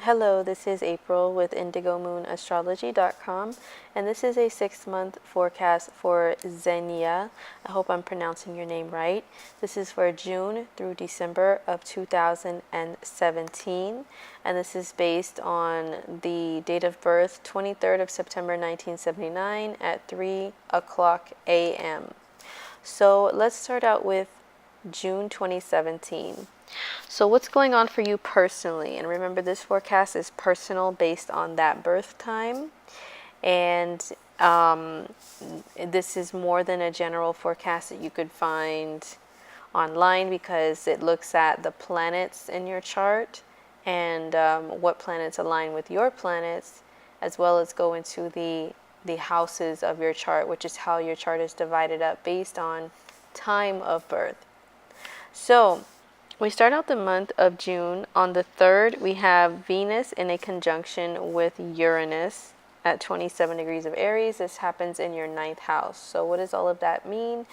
Hello, this is April with IndigoMoonAstrology.com, and this is a 6-month forecast for Zhenya. I hope I'm pronouncing your name right. This is for June through December of 2017, and this is based on the date of birth, 23rd of September 1979 at 3 o'clock a.m. So let's start out with June 2017. So what's going on for you personally? And remember, this forecast is personal based on that birth time. And this is more than a general forecast that you could find online, because it looks at the planets in your chart and what planets align with your planets, as well as go into the houses of your chart, which is how your chart is divided up based on time of birth. So we start out the month of June. On the 3rd, we have Venus in a conjunction with Uranus at 27 degrees of Aries. This happens in your 9th house. So what does all of that mean?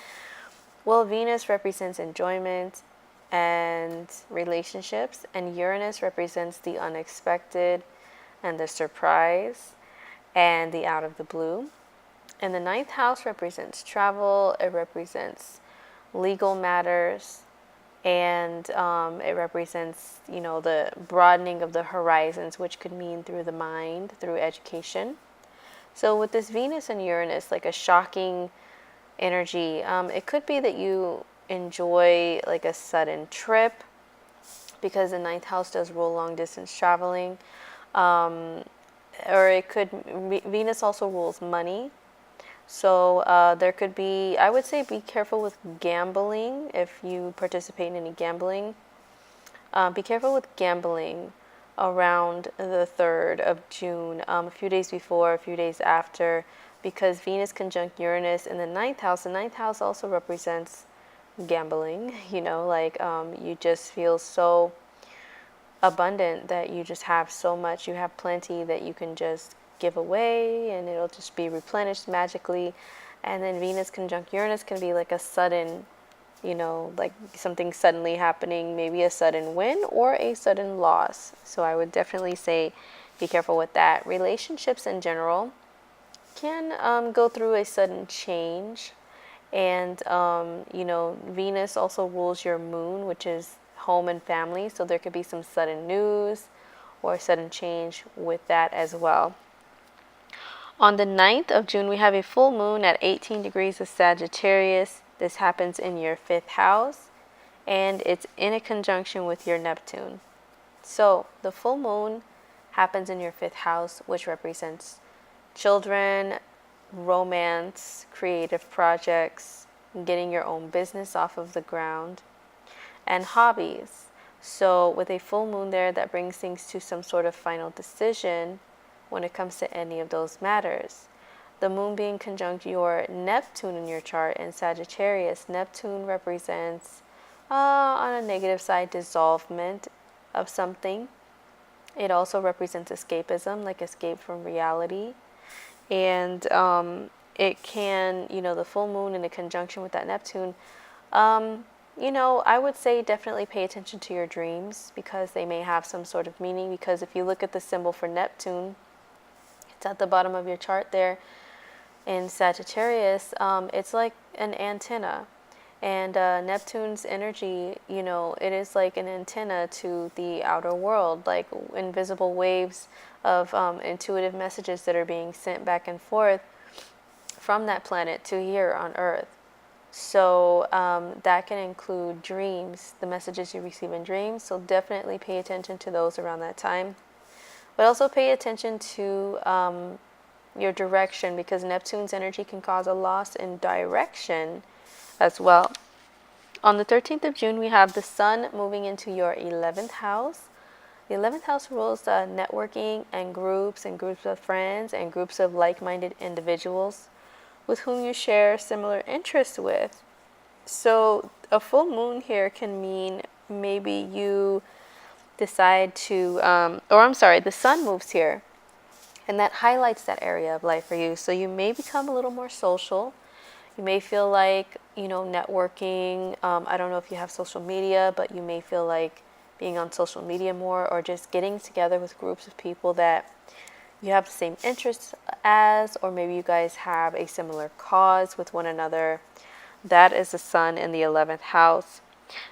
Well, Venus represents enjoyment and relationships, and Uranus represents the unexpected and the surprise and the out of the blue. And the 9th house represents travel. It represents legal matters. And it represents, the broadening of the horizons, which could mean through the mind, through education. So with this Venus and Uranus, like a shocking energy, it could be that you enjoy like a sudden trip, because the 9th house does rule long distance traveling. Or it could, Venus also rules money. So there could be, I would say, be careful with gambling if you participate in any gambling. Be careful with gambling around the 3rd of June, a few days before, a few days after, because Venus conjunct Uranus in the 9th house. The 9th house also represents gambling, you just feel so abundant that you just have so much, you have plenty that you can just give away, and it'll just be replenished magically. And then Venus conjunct Uranus can be like a sudden, like something suddenly happening, maybe a sudden win or a sudden loss. So I would definitely say be careful with that. Relationships in general can go through a sudden change. And Venus also rules your moon, which is home and family, so there could be some sudden news or sudden change with that as well. On the 9th of June, we have a full moon at 18 degrees of Sagittarius. This happens in your 5th house, and it's in a conjunction with your Neptune. So the full moon happens in your 5th house, which represents children, romance, creative projects, getting your own business off of the ground, and hobbies. So with a full moon there, that brings things to some sort of final decision when it comes to any of those matters. The moon being conjunct your Neptune in your chart in Sagittarius. Neptune represents, on a negative side, dissolvement of something. It also represents escapism, like escape from reality. And it can, the full moon in a conjunction with that Neptune, I would say definitely pay attention to your dreams, because they may have some sort of meaning. Because if you look at the symbol for Neptune, it's at the bottom of your chart there in Sagittarius. It's like an antenna. And Neptune's energy, it is like an antenna to the outer world, like invisible waves of intuitive messages that are being sent back and forth from that planet to here on Earth. So that can include dreams, the messages you receive in dreams. So definitely pay attention to those around that time. But also pay attention to your direction, because Neptune's energy can cause a loss in direction as well. On the 13th of June, we have the Sun moving into your 11th house. The 11th house rules networking and groups of friends and groups of like-minded individuals with whom you share similar interests with. So a full moon here can mean maybe you decide to, the sun moves here, and that highlights that area of life for you. So you may become a little more social. You may feel like, networking. I don't know if you have social media, but you may feel like being on social media more, or just getting together with groups of people that you have the same interests as, or maybe you guys have a similar cause with one another. That is the sun in the 11th house.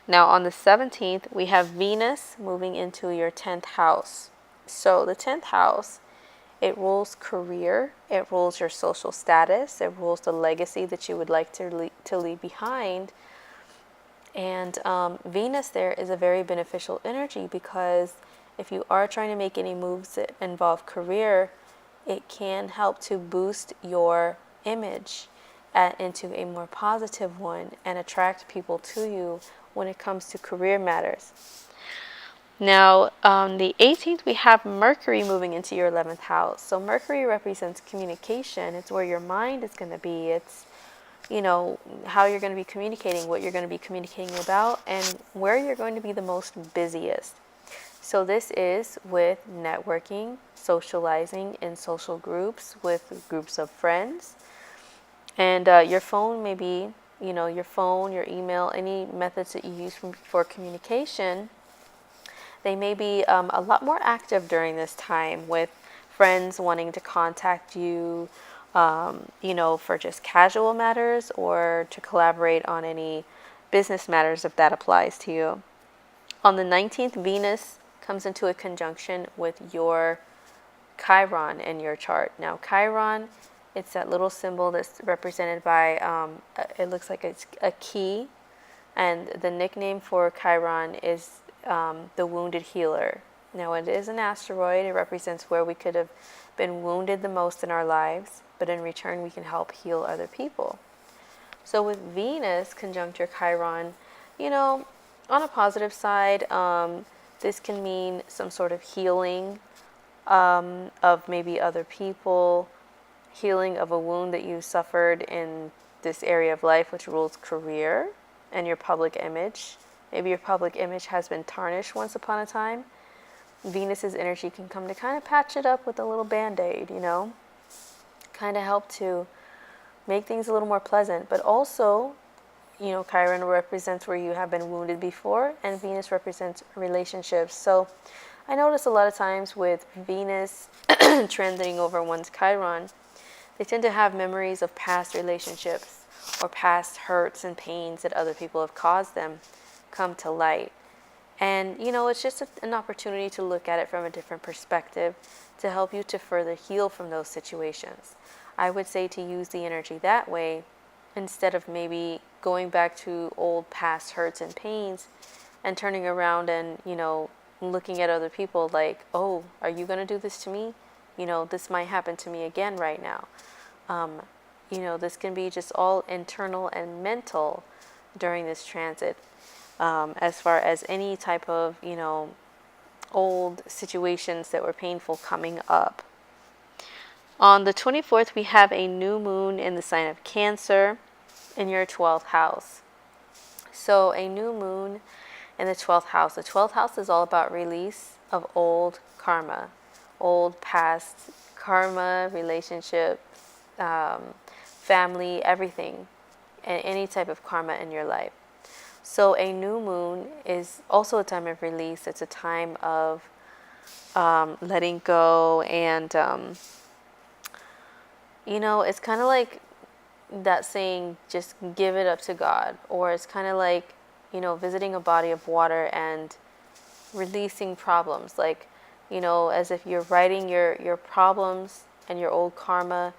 Now on the 17th, we have Venus moving into your 10th house. So the 10th house, it rules career, it rules your social status, it rules the legacy that you would like to leave behind. And Venus there is a very beneficial energy, because if you are trying to make any moves that involve career, it can help to boost your image into a more positive one and attract people to you when it comes to career matters. Now, on the 18th, we have Mercury moving into your 11th house. So Mercury represents communication. It's where your mind is going to be. It's, how you're going to be communicating, what you're going to be communicating about, and where you're going to be the most busiest. So this is with networking, socializing in social groups, with groups of friends. And your phone, maybe, your phone, your email, any methods that you use for communication, they may be a lot more active during this time, with friends wanting to contact you, for just casual matters, or to collaborate on any business matters if that applies to you. On the 19th, Venus comes into a conjunction with your Chiron in your chart. Now, Chiron, it's that little symbol that's represented by, it looks like it's a key, and the nickname for Chiron is the wounded healer. Now, it is an asteroid. It represents where we could have been wounded the most in our lives, but in return, we can help heal other people. So with Venus conjunct your Chiron, on a positive side, this can mean some sort of healing of maybe other people, healing of a wound that you suffered in this area of life, which rules career and your public image. Maybe your public image has been tarnished once upon a time. Venus's energy can come to kind of patch it up with a little band-aid, kind of help to make things a little more pleasant. But also, Chiron represents where you have been wounded before, and Venus represents relationships. So I notice a lot of times with Venus transiting over one's Chiron, they tend to have memories of past relationships or past hurts and pains that other people have caused them come to light. And, it's just an opportunity to look at it from a different perspective to help you to further heal from those situations. I would say to use the energy that way, instead of maybe going back to old past hurts and pains and turning around and, looking at other people like, oh, are you going to do this to me? This might happen to me again right now. This can be just all internal and mental during this transit. As far as any type of, old situations that were painful coming up. On the 24th, we have a new moon in the sign of Cancer in your 12th house. So a new moon in the 12th house. The 12th house is all about release of old karma, old past karma, relationships, family, everything, and any type of karma in your life. So a new moon is also a time of release. It's a time of letting go, and it's kind of like that saying, just give it up to God. Or it's kind of like, visiting a body of water and releasing problems. Like, as if you're writing your problems and your old karma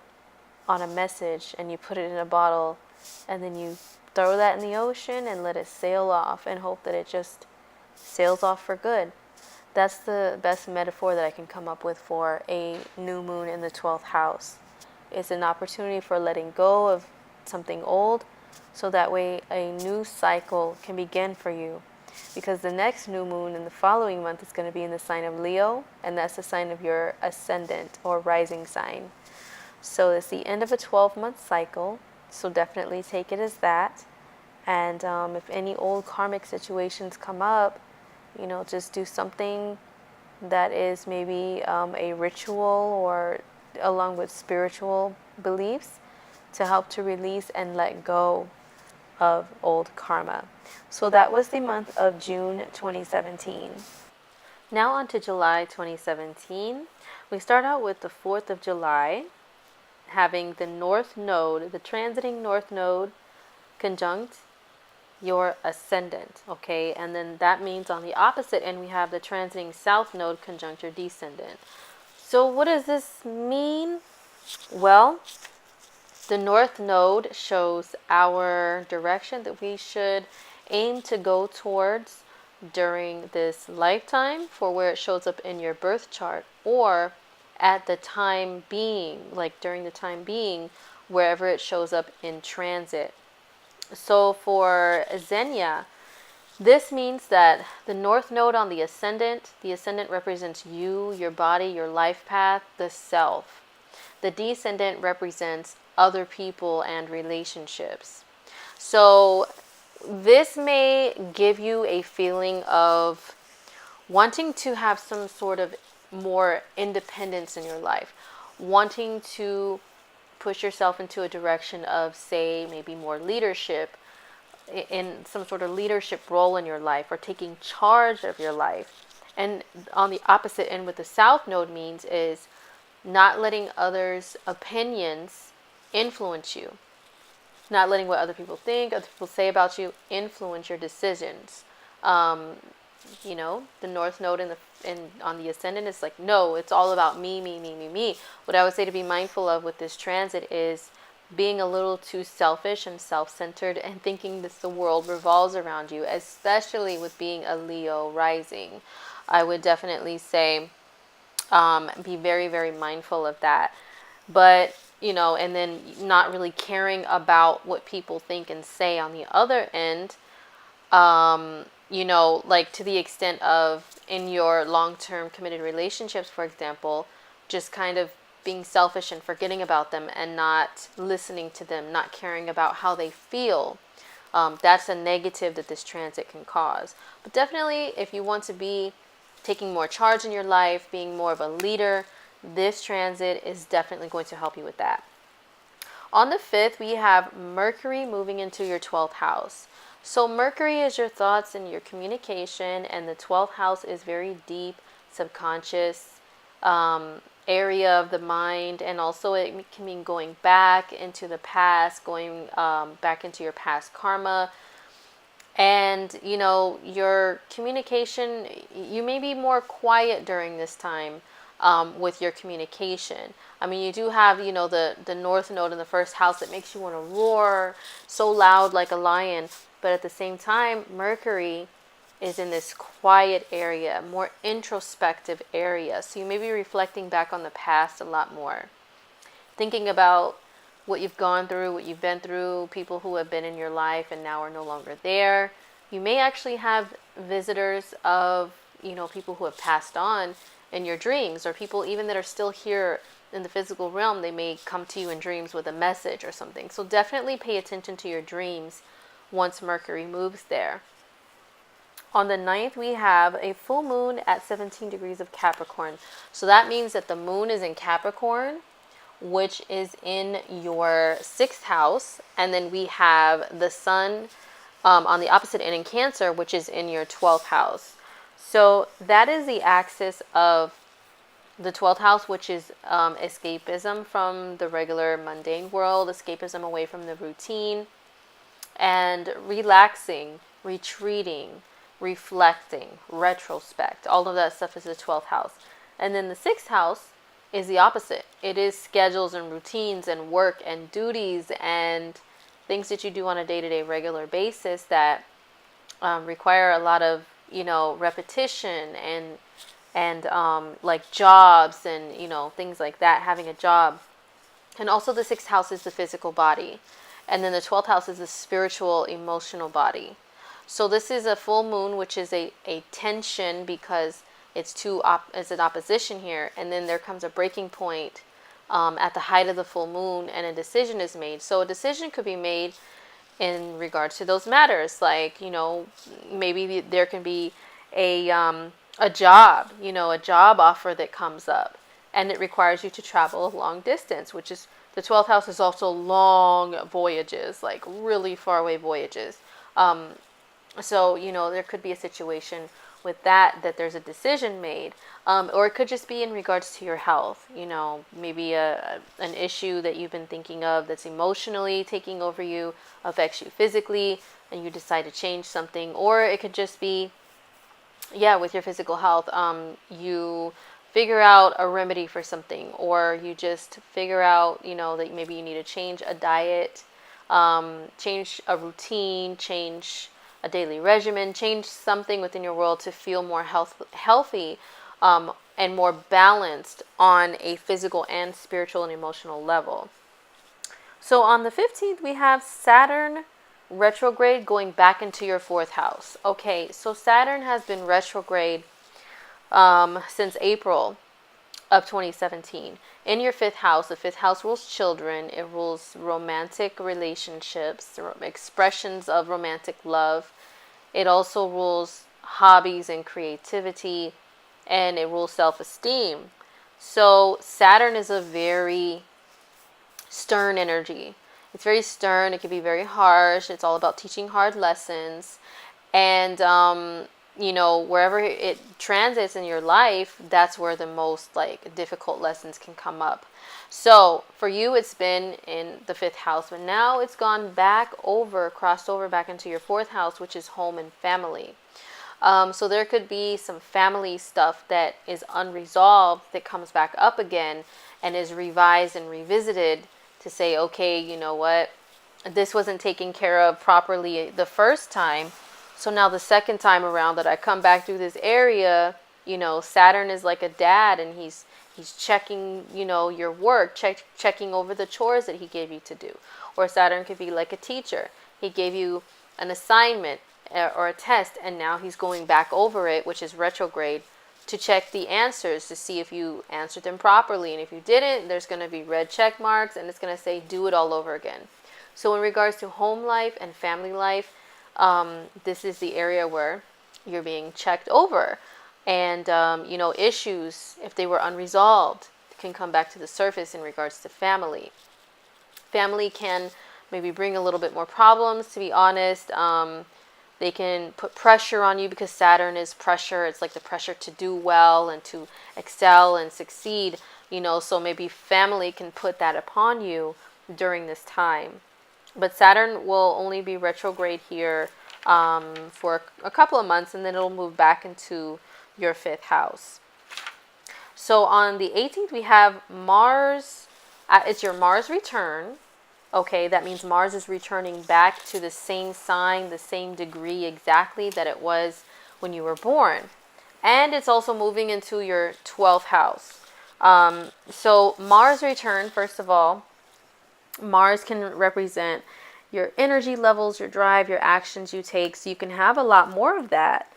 on a message, and you put it in a bottle, and then you throw that in the ocean and let it sail off and hope that it just sails off for good. That's the best metaphor that I can come up with for a new moon in the 12th house. It's an opportunity for letting go of something old, so that way a new cycle can begin for you. Because the next new moon in the following month is going to be in the sign of Leo, and that's the sign of your ascendant or rising sign. So it's the end of a 12-month cycle, so definitely take it as that. And if any old karmic situations come up, just do something that is maybe a ritual or along with spiritual beliefs to help to release and let go of old karma. So that was the month of June 2017. Now on to July 2017. We start out with the 4th of July, having the North Node, the transiting North Node, conjunct your ascendant, okay? And then that means on the opposite end, we have the transiting South Node conjunct your descendant. So what does this mean? Well, the North Node shows our direction that we should aim to go towards during this lifetime, for where it shows up in your birth chart, or at the time being, like during the time being, wherever it shows up in transit. So for Zhenya, this means that the North Node on the ascendant represents you, your body, your life path, the self. The descendant represents other people and relationships. So this may give you a feeling of wanting to have some sort of more independence in your life, wanting to push yourself into a direction of, say, maybe more leadership, in some sort of leadership role in your life, or taking charge of your life. And on the opposite end, what the South Node means is not letting others' opinions influence you, not letting what other people think, other people say about you influence your decisions. The North Node on the ascendant is like, no, it's all about me, me, me, me, me. What I would say to be mindful of with this transit is being a little too selfish and self-centered and thinking that the world revolves around you, especially with being a Leo rising. I would definitely say be very, very mindful of that. But, and then not really caring about what people think and say on the other end, like to the extent of in your long-term committed relationships, for example, just kind of being selfish and forgetting about them and not listening to them, not caring about how they feel. That's a negative that this transit can cause. But definitely, if you want to be taking more charge in your life, being more of a leader, this transit is definitely going to help you with that. On the 5th, we have Mercury moving into your 12th house. So Mercury is your thoughts and your communication, and the 12th house is very deep, subconscious area of the mind, and also it can mean going back into the past, going back into your past karma. And, your communication, you may be more quiet during this time with your communication. I mean, you do have, the North Node in the first house that makes you want to roar so loud like a lion. But at the same time, Mercury is in this quiet area, more introspective area. So you may be reflecting back on the past a lot more, thinking about what you've gone through, what you've been through, people who have been in your life and now are no longer there. You may actually have visitors of, people who have passed on in your dreams, or people even that are still here in the physical realm. They may come to you in dreams with a message or something. So definitely pay attention to your dreams once Mercury moves there. On the 9th, we have a full moon at 17 degrees of Capricorn. So that means that the moon is in Capricorn, which is in your 6th house. And then we have the sun on the opposite end in Cancer, which is in your 12th house. So that is the axis of the 12th house, which is escapism from the regular mundane world, escapism away from the routine, and relaxing, retreating, reflecting, retrospect. All of that stuff is the 12th house. And then the 6th house is the opposite. It is schedules and routines and work and duties and things that you do on a day-to-day regular basis that require a lot of, repetition and like jobs and, things like that, having a job. And also the 6th house is the physical body. And then the 12th house is the spiritual, emotional body. So this is a full moon, which is a tension because it's an opposition here. And then there comes a breaking point at the height of the full moon, and a decision is made. So a decision could be made in regards to those matters. Like, maybe there can be a job, a job offer that comes up, and it requires you to travel a long distance, which is The 12th house is also long voyages, like really far away voyages. So, there could be a situation with that there's a decision made. Or it could just be in regards to your health, maybe an issue that you've been thinking of that's emotionally taking over you, affects you physically, and you decide to change something. Or it could just be, with your physical health, you figure out a remedy for something, or you just figure out, that maybe you need to change a diet, change a routine, change a daily regimen, change something within your world to feel more healthy, and more balanced on a physical and spiritual and emotional level. So on the 15th, we have Saturn retrograde going back into your 4th house. Okay, so Saturn has been retrograde since April of 2017. In your 5th house, the 5th house rules children. It rules romantic relationships, expressions of romantic love. It also rules hobbies and creativity, and it rules self-esteem. So Saturn is a very stern energy. It's very stern. It can be very harsh. It's all about teaching hard lessons. And, wherever it transits in your life, that's where the most difficult lessons can come up. So for you, it's been in the 5th house, but now it's gone crossed over back into your 4th house, which is home and family. So there could be some family stuff that is unresolved that comes back up again and is revised and revisited to say, okay, you know what, this wasn't taken care of properly the first time. So now the second time around that I come back through this area, Saturn is like a dad, and he's checking, your work, checking over the chores that he gave you to do. Or Saturn could be like a teacher. He gave you an assignment or a test, and now he's going back over it, which is retrograde, to check the answers to see if you answered them properly. And if you didn't, there's going to be red check marks, and it's going to say do it all over again. So in regards to home life and family life, this is the area where you're being checked over. And, issues, if they were unresolved, can come back to the surface in regards to family. Family can maybe bring a little bit more problems, to be honest. They can put pressure on you because Saturn is pressure. It's like the pressure to do well and to excel and succeed, so maybe family can put that upon you during this time. But Saturn will only be retrograde here for a couple of months, and then it'll move back into your 5th house. So on the 18th, we have Mars. It's your Mars return. Okay, that means Mars is returning back to the same sign, the same degree exactly that it was when you were born. And it's also moving into your 12th house. So Mars return, first of all, Mars can represent your energy levels, your drive, your actions you take. So you can have a lot more of that,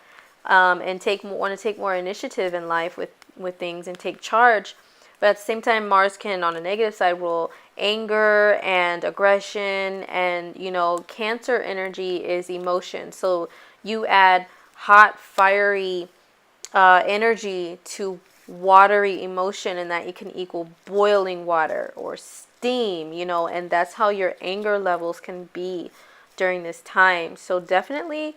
and want to take more initiative in life with things and take charge. But at the same time, Mars can, on a negative side, rule anger and aggression. And, Cancer energy is emotion. So you add hot, fiery energy to watery emotion, and that you can equal boiling water or steam, and that's how your anger levels can be during this time. So definitely,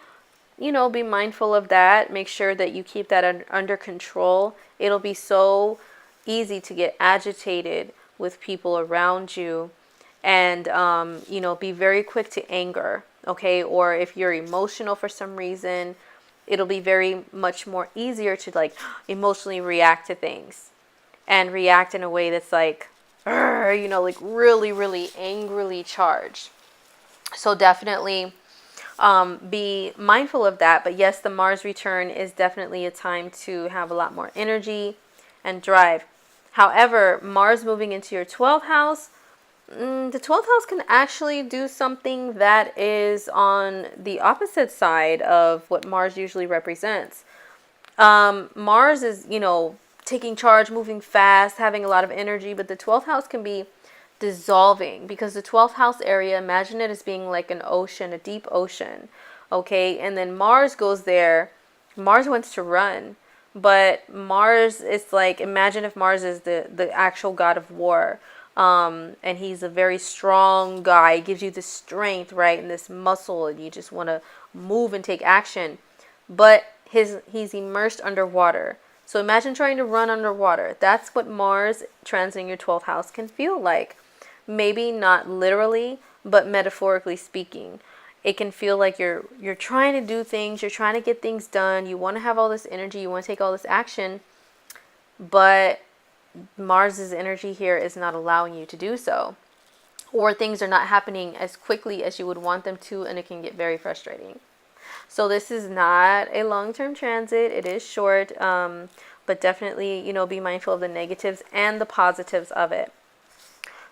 be mindful of that. Make sure that you keep that under control. It'll be so easy to get agitated with people around you, and be very quick to anger, okay? Or if you're emotional for some reason, it'll be very much more easier to emotionally react to things and react in a way that's like really, really angrily charged. So definitely be mindful of that. But yes, the Mars return is definitely a time to have a lot more energy and drive. However, Mars moving into your 12th house, the 12th house can actually do something that is on the opposite side of what Mars usually represents. Mars is, taking charge, moving fast, having a lot of energy, but the 12th house can be dissolving, because the 12th house area, imagine it as being like an ocean, a deep ocean, okay? And then Mars goes there. Mars wants to run. But Mars is like, imagine if Mars is the actual god of war. And he's a very strong guy. He gives you this strength, right, and this muscle, and you just want to move and take action. But he's immersed underwater. So imagine trying to run underwater. That's what Mars transiting your 12th house can feel like. Maybe not literally, but metaphorically speaking. It can feel like you're trying to do things, you're trying to get things done, you want to have all this energy, you want to take all this action, but Mars's energy here is not allowing you to do so. Or things are not happening as quickly as you would want them to, and it can get very frustrating. So this is not a long-term transit. It is short, but definitely, be mindful of the negatives and the positives of it.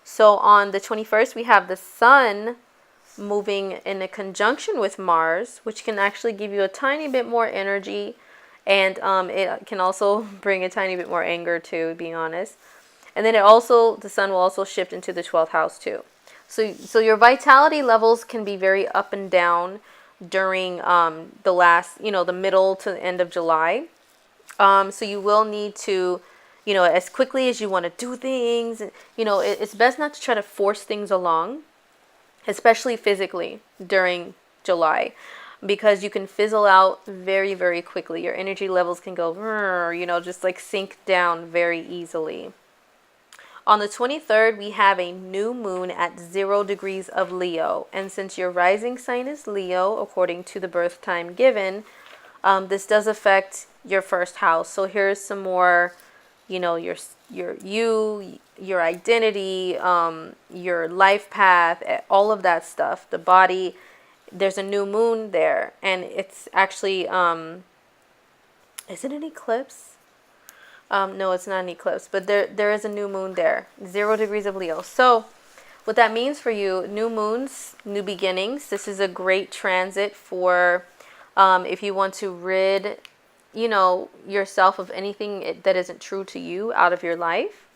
So on the 21st, we have the Sun moving in a conjunction with Mars, which can actually give you a tiny bit more energy, and it can also bring a tiny bit more anger too, being honest. And then the Sun will also shift into the 12th house too. So your vitality levels can be very up and down during the middle to the end of July. So you will need to, as quickly as you want to do things, it's best not to try to force things along, especially physically during July, because you can fizzle out very, very quickly. Your energy levels can go, just like sink down very easily. On the 23rd, we have a new moon at 0 degrees of Leo. And since your rising sign is Leo, according to the birth time given, this does affect your first house. So here's some more, your identity, your life path, all of that stuff, the body. There's a new moon there, and it's actually, is it an eclipse? No, it's not an eclipse, but there is a new moon there, 0 degrees of Leo. So what that means for you, new moons, new beginnings. This is a great transit for if you want to rid, yourself of anything that isn't true to you out of your life.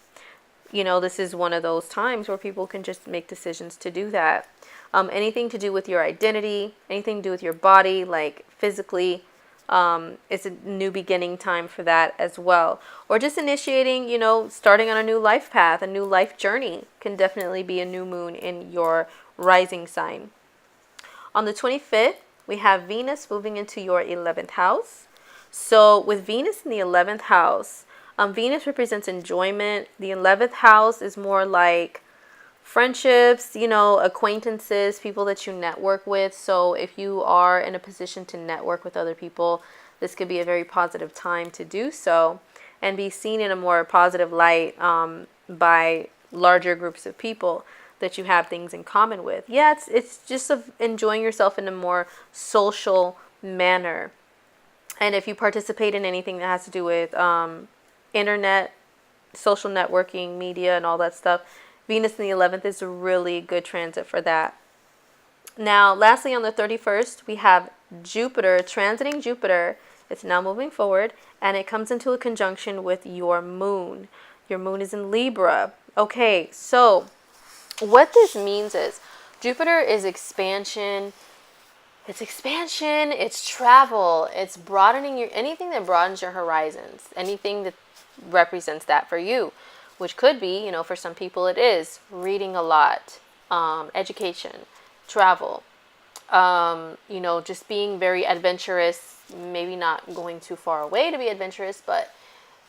This is one of those times where people can just make decisions to do that. Anything to do with your identity, anything to do with your body, like physically, it's a new beginning time for that as well. Or just initiating, starting on a new life path, a new life journey can definitely be a new moon in your rising sign. On the 25th, we have Venus moving into your 11th house. So with Venus in the 11th house, Venus represents enjoyment. The 11th house is more like friendships, acquaintances, people that you network with. So if you are in a position to network with other people, this could be a very positive time to do so and be seen in a more positive light by larger groups of people that you have things in common with. Yeah, it's just of enjoying yourself in a more social manner. And if you participate in anything that has to do with internet, social networking, media, and all that stuff, Venus in the 11th is a really good transit for that. Now, lastly, on the 31st, we have Jupiter, transiting Jupiter. It's now moving forward, and it comes into a conjunction with your moon. Your moon is in Libra. Okay, so what this means is Jupiter is expansion. It's travel, it's broadening anything that broadens your horizons, anything that represents that for you. Which could be, for some people it is reading a lot, education, travel, just being very adventurous, maybe not going too far away to be adventurous, but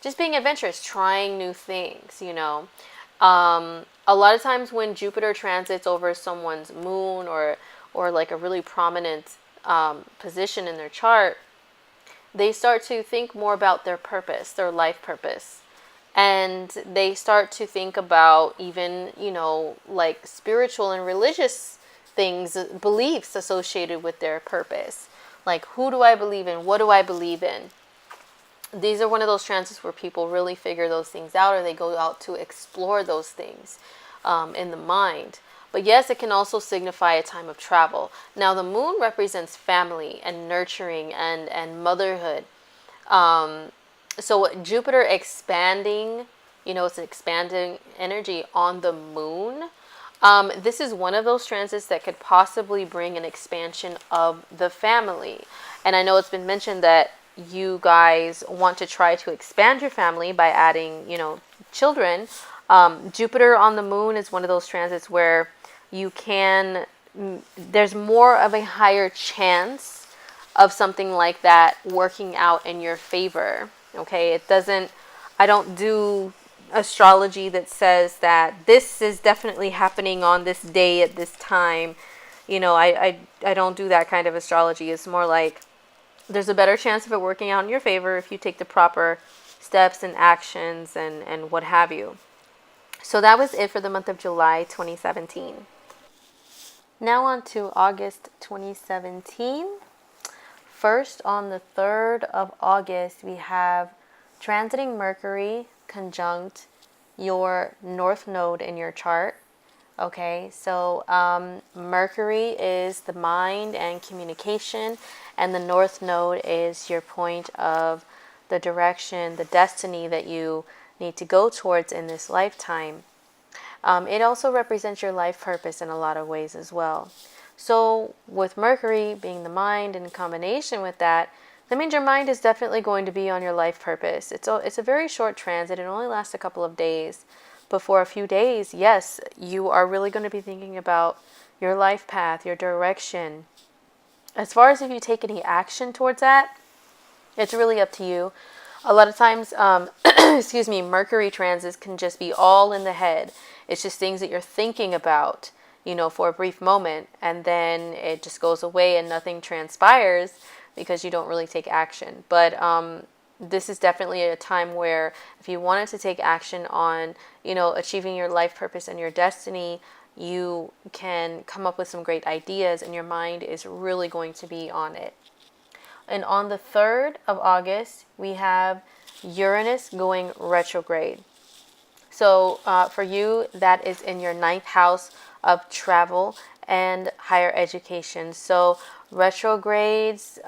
just being adventurous, trying new things, A lot of times when Jupiter transits over someone's moon or like a really prominent position in their chart, they start to think more about their purpose, their life purpose. And they start to think about even, like spiritual and religious things, beliefs associated with their purpose. Like, who do I believe in? What do I believe in? These are one of those transits where people really figure those things out, or they go out to explore those things in the mind. But yes, it can also signify a time of travel. Now, the moon represents family and nurturing and motherhood. So Jupiter expanding, it's an expanding energy on the moon. This is one of those transits that could possibly bring an expansion of the family. And I know it's been mentioned that you guys want to try to expand your family by adding, children. Jupiter on the moon is one of those transits where you can, there's more of a higher chance of something like that working out in your favor. Okay, it doesn't, I don't do astrology that says that this is definitely happening on this day at this time. You know, I don't do that kind of astrology. It's more like there's a better chance of it working out in your favor if you take the proper steps and actions and what have you. So that was it for the month of July 2017. Now on to August 2017. First, on the 3rd of August, we have transiting Mercury conjunct your North Node in your chart. Okay, so Mercury is the mind and communication, and the North Node is your point of the direction, the destiny that you need to go towards in this lifetime. It also represents your life purpose in a lot of ways as well. So with Mercury being the mind in combination with that means your mind is definitely going to be on your life purpose. It's a very short transit. It only lasts a couple of days. But for a few days, yes, you are really going to be thinking about your life path, your direction. As far as if you take any action towards that, it's really up to you. A lot of times, Mercury transits can just be all in the head. It's just things that you're thinking about, for a brief moment, and then it just goes away and nothing transpires because you don't really take action. But this is definitely a time where if you wanted to take action on, achieving your life purpose and your destiny, you can come up with some great ideas and your mind is really going to be on it. And on the 3rd of August, we have Uranus going retrograde. So for you, that is in your 9th house of travel and higher education. So retrogrades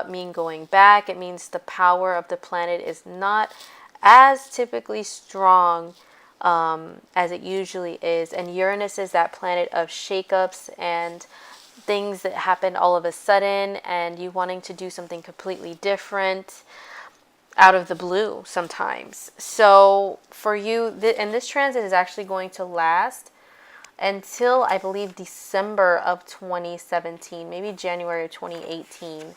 mean going back. It means the power of the planet is not as typically strong as it usually is. And Uranus is that planet of shakeups and things that happen all of a sudden and you wanting to do something completely different out of the blue sometimes. So for you, and this transit is actually going to last until I believe December of 2017, maybe January of 2018.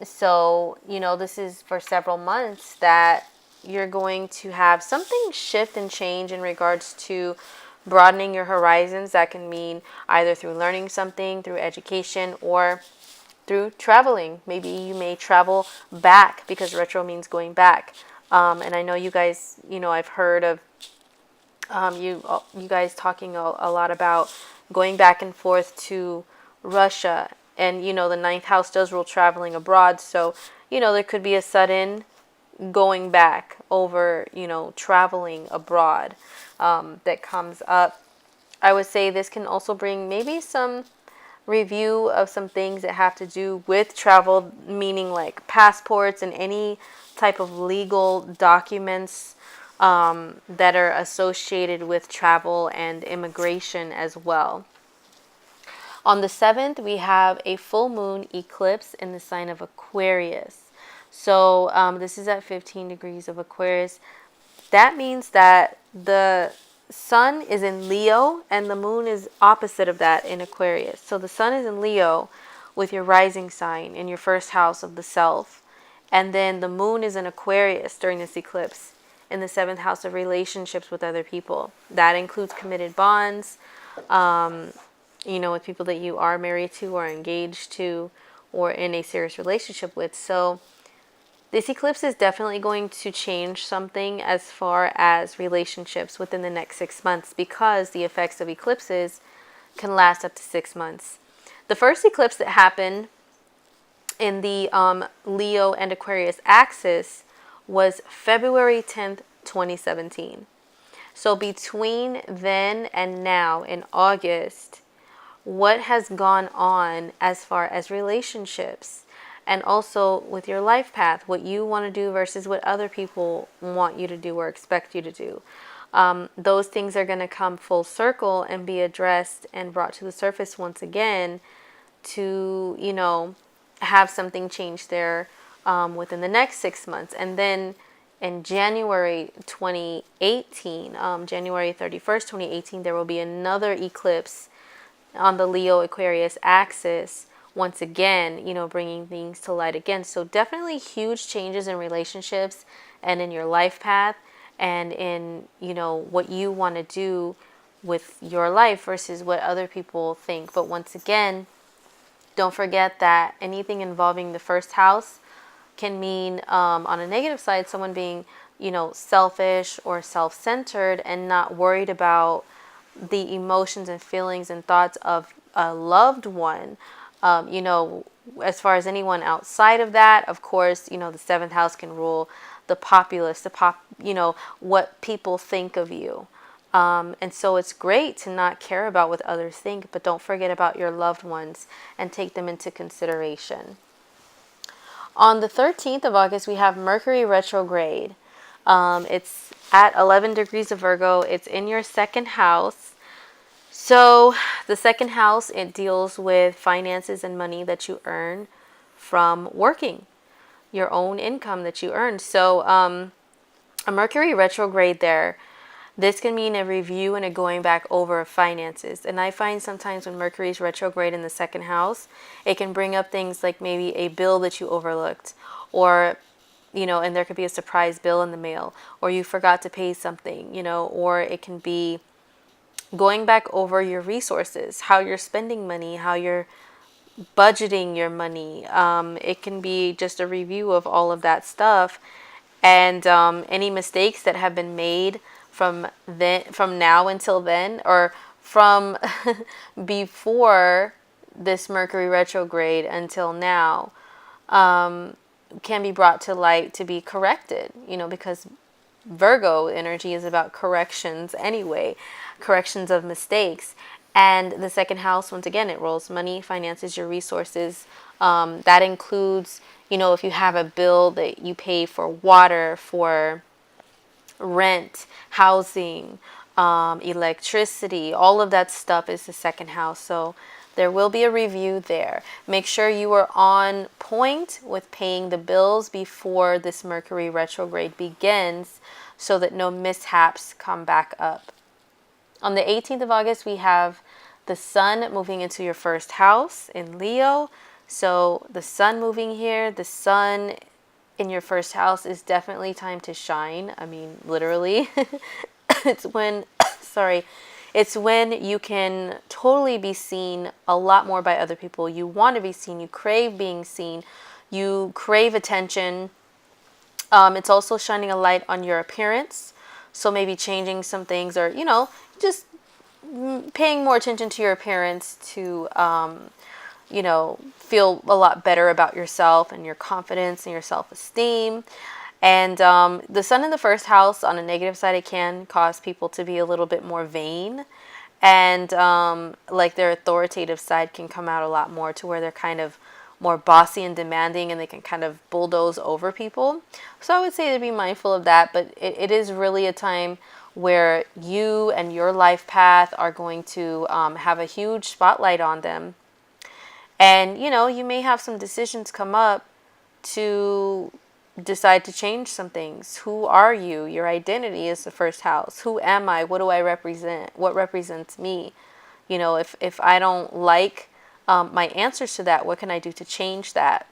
So, this is for several months that you're going to have something shift and change in regards to broadening your horizons. That can mean either through learning something, through education, or through traveling. Maybe you may travel back because retro means going back. And I know you guys, I've heard of you guys talking a lot about going back and forth to Russia. And, the 9th house does rule traveling abroad. So, there could be a sudden going back over, traveling abroad that comes up. I would say this can also bring maybe some review of some things that have to do with travel, meaning like passports and any type of legal documents that are associated with travel and immigration as well. On the 7th, we have a full moon eclipse in the sign of Aquarius. So this is at 15 degrees of Aquarius. That means that the sun is in Leo and the moon is opposite of that in Aquarius. So the sun is in Leo with your rising sign in your first house of the self. And then the moon is in Aquarius during this eclipse in the 7th house of relationships with other people. That includes committed bonds, with people that you are married to or engaged to or in a serious relationship with. So this eclipse is definitely going to change something as far as relationships within the next 6 months because the effects of eclipses can last up to 6 months. The first eclipse that happened in the Leo and Aquarius axis was February 10th, 2017. So between then and now in August, what has gone on as far as relationships and also with your life path, what you want to do versus what other people want you to do or expect you to do. Those things are going to come full circle and be addressed and brought to the surface once again to, have something change there within the next 6 months. And then in January 2018, January 31st, 2018, there will be another eclipse on the Leo Aquarius axis, once again, bringing things to light again. So definitely huge changes in relationships and in your life path and in, what you want to do with your life versus what other people think. But once again, don't forget that anything involving the first house can mean, on a negative side, someone being, selfish or self-centered and not worried about the emotions and feelings and thoughts of a loved one. As far as anyone outside of that, of course, the seventh house can rule the populace, what people think of you. And so it's great to not care about what others think, but don't forget about your loved ones and take them into consideration. On the 13th of August, we have Mercury retrograde. It's at 11 degrees of Virgo. It's in your second house. So the second house, it deals with finances and money that you earn from working, your own income that you earn. So a Mercury retrograde there, this can mean a review and a going back over of finances. And I find sometimes when Mercury is retrograde in the second house, it can bring up things like maybe a bill that you overlooked, or, and there could be a surprise bill in the mail, or you forgot to pay something, or it can be going back over your resources, how you're spending money, how you're budgeting your money. It can be just a review of all of that stuff, and any mistakes that have been made from now until then, or from before this Mercury retrograde until now, can be brought to light to be corrected, because Virgo energy is about corrections anyway, corrections of mistakes. And the second house, once again, it rolls money, finances, your resources. That includes, if you have a bill that you pay for water, for rent, housing, electricity, all of that stuff is the second house. So there will be a review there. Make sure you are on point with paying the bills before this Mercury retrograde begins so that no mishaps come back up. On the 18th of August, we have the sun moving into your first house in Leo. So the sun moving here, the sun in your first house is definitely time to shine. I mean, literally. It's when, it's when you can totally be seen a lot more by other people. You want to be seen. You crave being seen. You crave attention. It's also shining a light on your appearance. So maybe changing some things, or, just paying more attention to your appearance to, feel a lot better about yourself and your confidence and your self-esteem. And the sun in the first house, on a negative side, it can cause people to be a little bit more vain. And like their authoritative side can come out a lot more, to where they're kind of more bossy and demanding, and they can kind of bulldoze over people. So I would say to be mindful of that. But it is really a time where you and your life path are going to have a huge spotlight on them. And, you may have some decisions come up to decide to change some things. Who are you? Your identity is the first house. Who am I? What do I represent? What represents me? If I don't like my answers to that, what can I do to change that?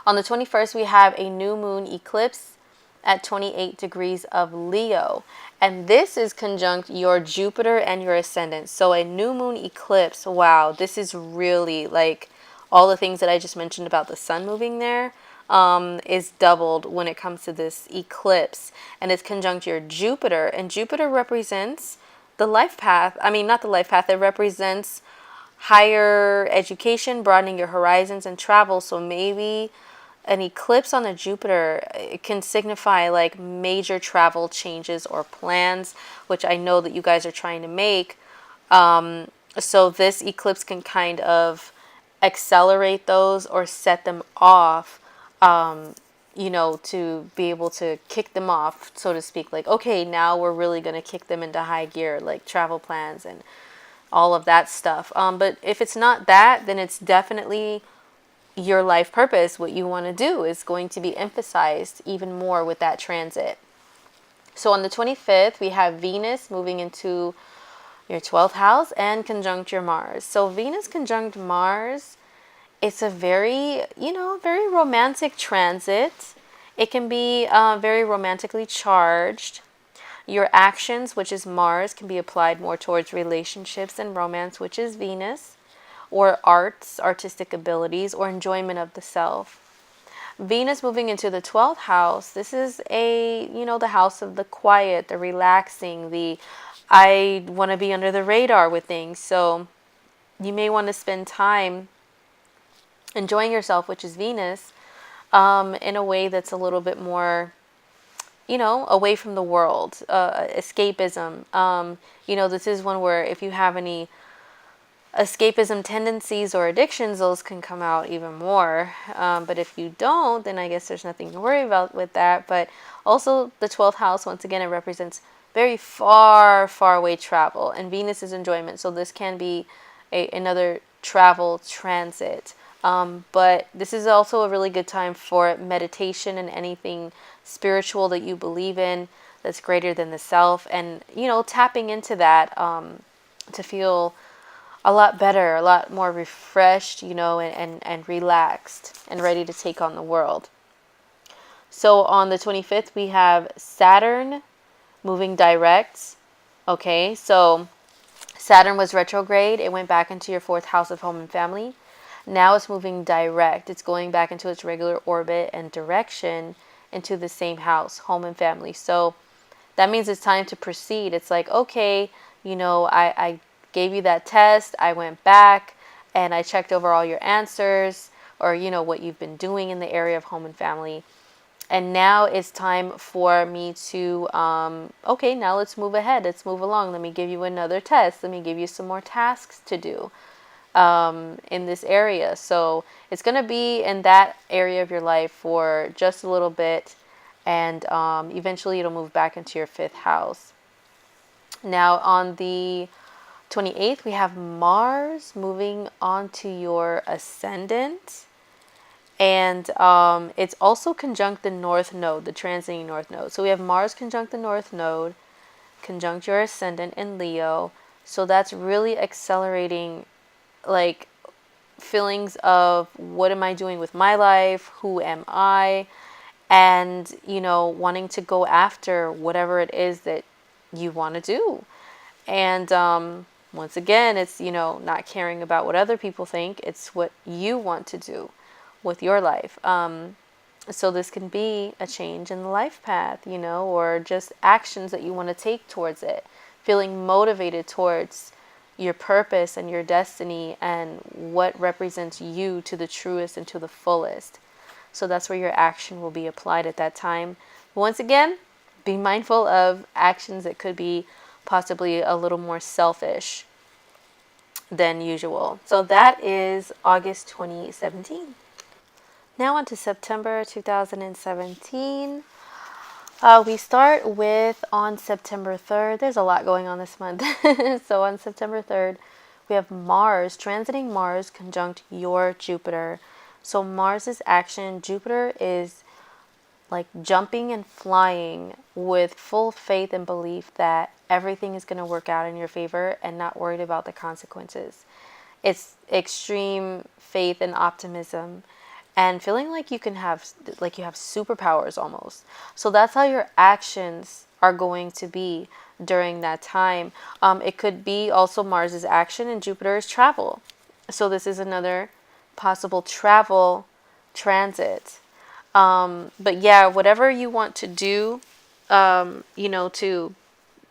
On the 21st, we have a new moon eclipse at 28 degrees of Leo. And this is conjunct your Jupiter and your ascendant. So a new moon eclipse, wow, this is really like all the things that I just mentioned about the sun moving there, is doubled when it comes to this eclipse. And it's conjunct your Jupiter. And Jupiter represents the life path. I mean, not the life path. It represents higher education, broadening your horizons, and travel. So maybe an eclipse on the Jupiter, it can signify like major travel changes or plans, which I know that you guys are trying to make. So this eclipse can kind of accelerate those or set them off, to be able to kick them off, so to speak. Like, okay, now we're really going to kick them into high gear, like travel plans and all of that stuff. But if it's not that, then it's definitely your life purpose, what you want to do, is going to be emphasized even more with that transit. So on the 25th, we have Venus moving into your 12th house and conjunct your Mars. So Venus conjunct Mars, it's a very, very romantic transit. It can be very romantically charged. Your actions, which is Mars, can be applied more towards relationships and romance, which is Venus, or arts, artistic abilities, or enjoyment of the self. Venus moving into the 12th house, this is the house of the quiet, the relaxing, I want to be under the radar with things. So you may want to spend time enjoying yourself, which is Venus, in a way that's a little bit more, away from the world, escapism. This is one where if you have any escapism tendencies or addictions, those can come out even more. But if you don't, then I guess there's nothing to worry about with that. But also the 12th house, once again, it represents very far, far away travel. And Venus is enjoyment. So this can be another travel transit. But this is also a really good time for meditation and anything spiritual that you believe in that's greater than the self. And, tapping into that to feel a lot better, a lot more refreshed, and relaxed and ready to take on the world. So on the 25th, we have Saturn moving direct. Okay, so Saturn was retrograde. It went back into your 4th house of home and family. Now it's moving direct. It's going back into its regular orbit and direction into the same house, home and family. So that means it's time to proceed. It's like, okay, I gave you that test. I went back and I checked over all your answers, or, what you've been doing in the area of home and family. And now it's time for me to, okay, now let's move ahead. Let's move along. Let me give you another test. Let me give you some more tasks to do in this area. So it's going to be in that area of your life for just a little bit. And eventually it'll move back into your 5th house. Now on the 28th, we have Mars moving onto your ascendant. And it's also conjunct the North Node, the transiting North Node. So we have Mars conjunct the North Node, conjunct your ascendant in Leo. So that's really accelerating, like, feelings of what am I doing with my life? Who am I? And, wanting to go after whatever it is that you want to do. And once again, it's, not caring about what other people think. It's what you want to do with your life. So this can be a change in the life path, or just actions that you want to take towards it. Feeling motivated towards your purpose and your destiny and what represents you to the truest and to the fullest. So that's where your action will be applied at that time. Once again, be mindful of actions that could be possibly a little more selfish than usual. So that is August 2017. Now on to September 2017. We start with on September 3rd. There's a lot going on this month. So on September 3rd, we have Mars, transiting Mars conjunct your Jupiter. So Mars's action, Jupiter is like jumping and flying with full faith and belief that everything is going to work out in your favor and not worried about the consequences. It's extreme faith and optimism and feeling like you have superpowers almost. So that's how your actions are going to be during that time. It could be also Mars's action and Jupiter's travel. So this is another possible travel transit. But yeah, whatever you want to do, to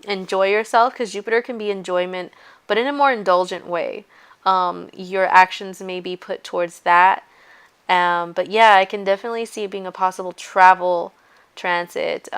enjoy yourself, because Jupiter can be enjoyment, but in a more indulgent way. Your actions may be put towards that. But yeah, I can definitely see it being a possible travel transit.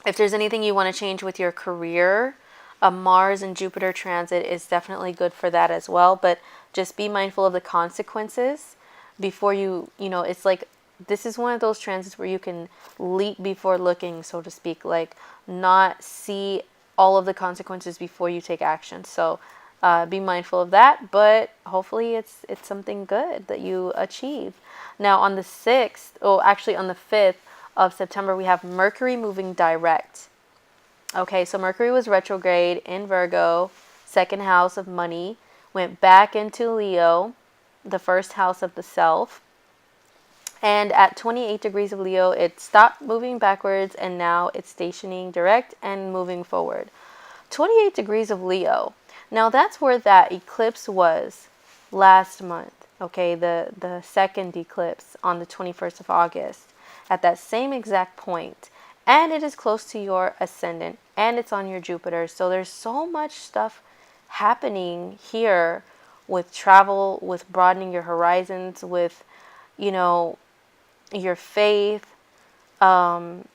If there's anything you want to change with your career, a Mars and Jupiter transit is definitely good for that as well. But just be mindful of the consequences before it's like, this is one of those transits where you can leap before looking, so to speak, like not see all of the consequences before you take action. So Be mindful of that, but hopefully it's something good that you achieve. Now on the 6th, oh actually on the 5th of September, we have Mercury moving direct. Okay, so Mercury was retrograde in Virgo, second house of money, went back into Leo, the first house of the self. And at 28 degrees of Leo, it stopped moving backwards and now it's stationing direct and moving forward. 28 degrees of Leo. Now that's where that eclipse was last month. Okay, the second eclipse on the 21st of August, at that same exact point. And it is close to your ascendant and it's on your Jupiter. So there's so much stuff happening here with travel, with broadening your horizons, with, you know, your faith, and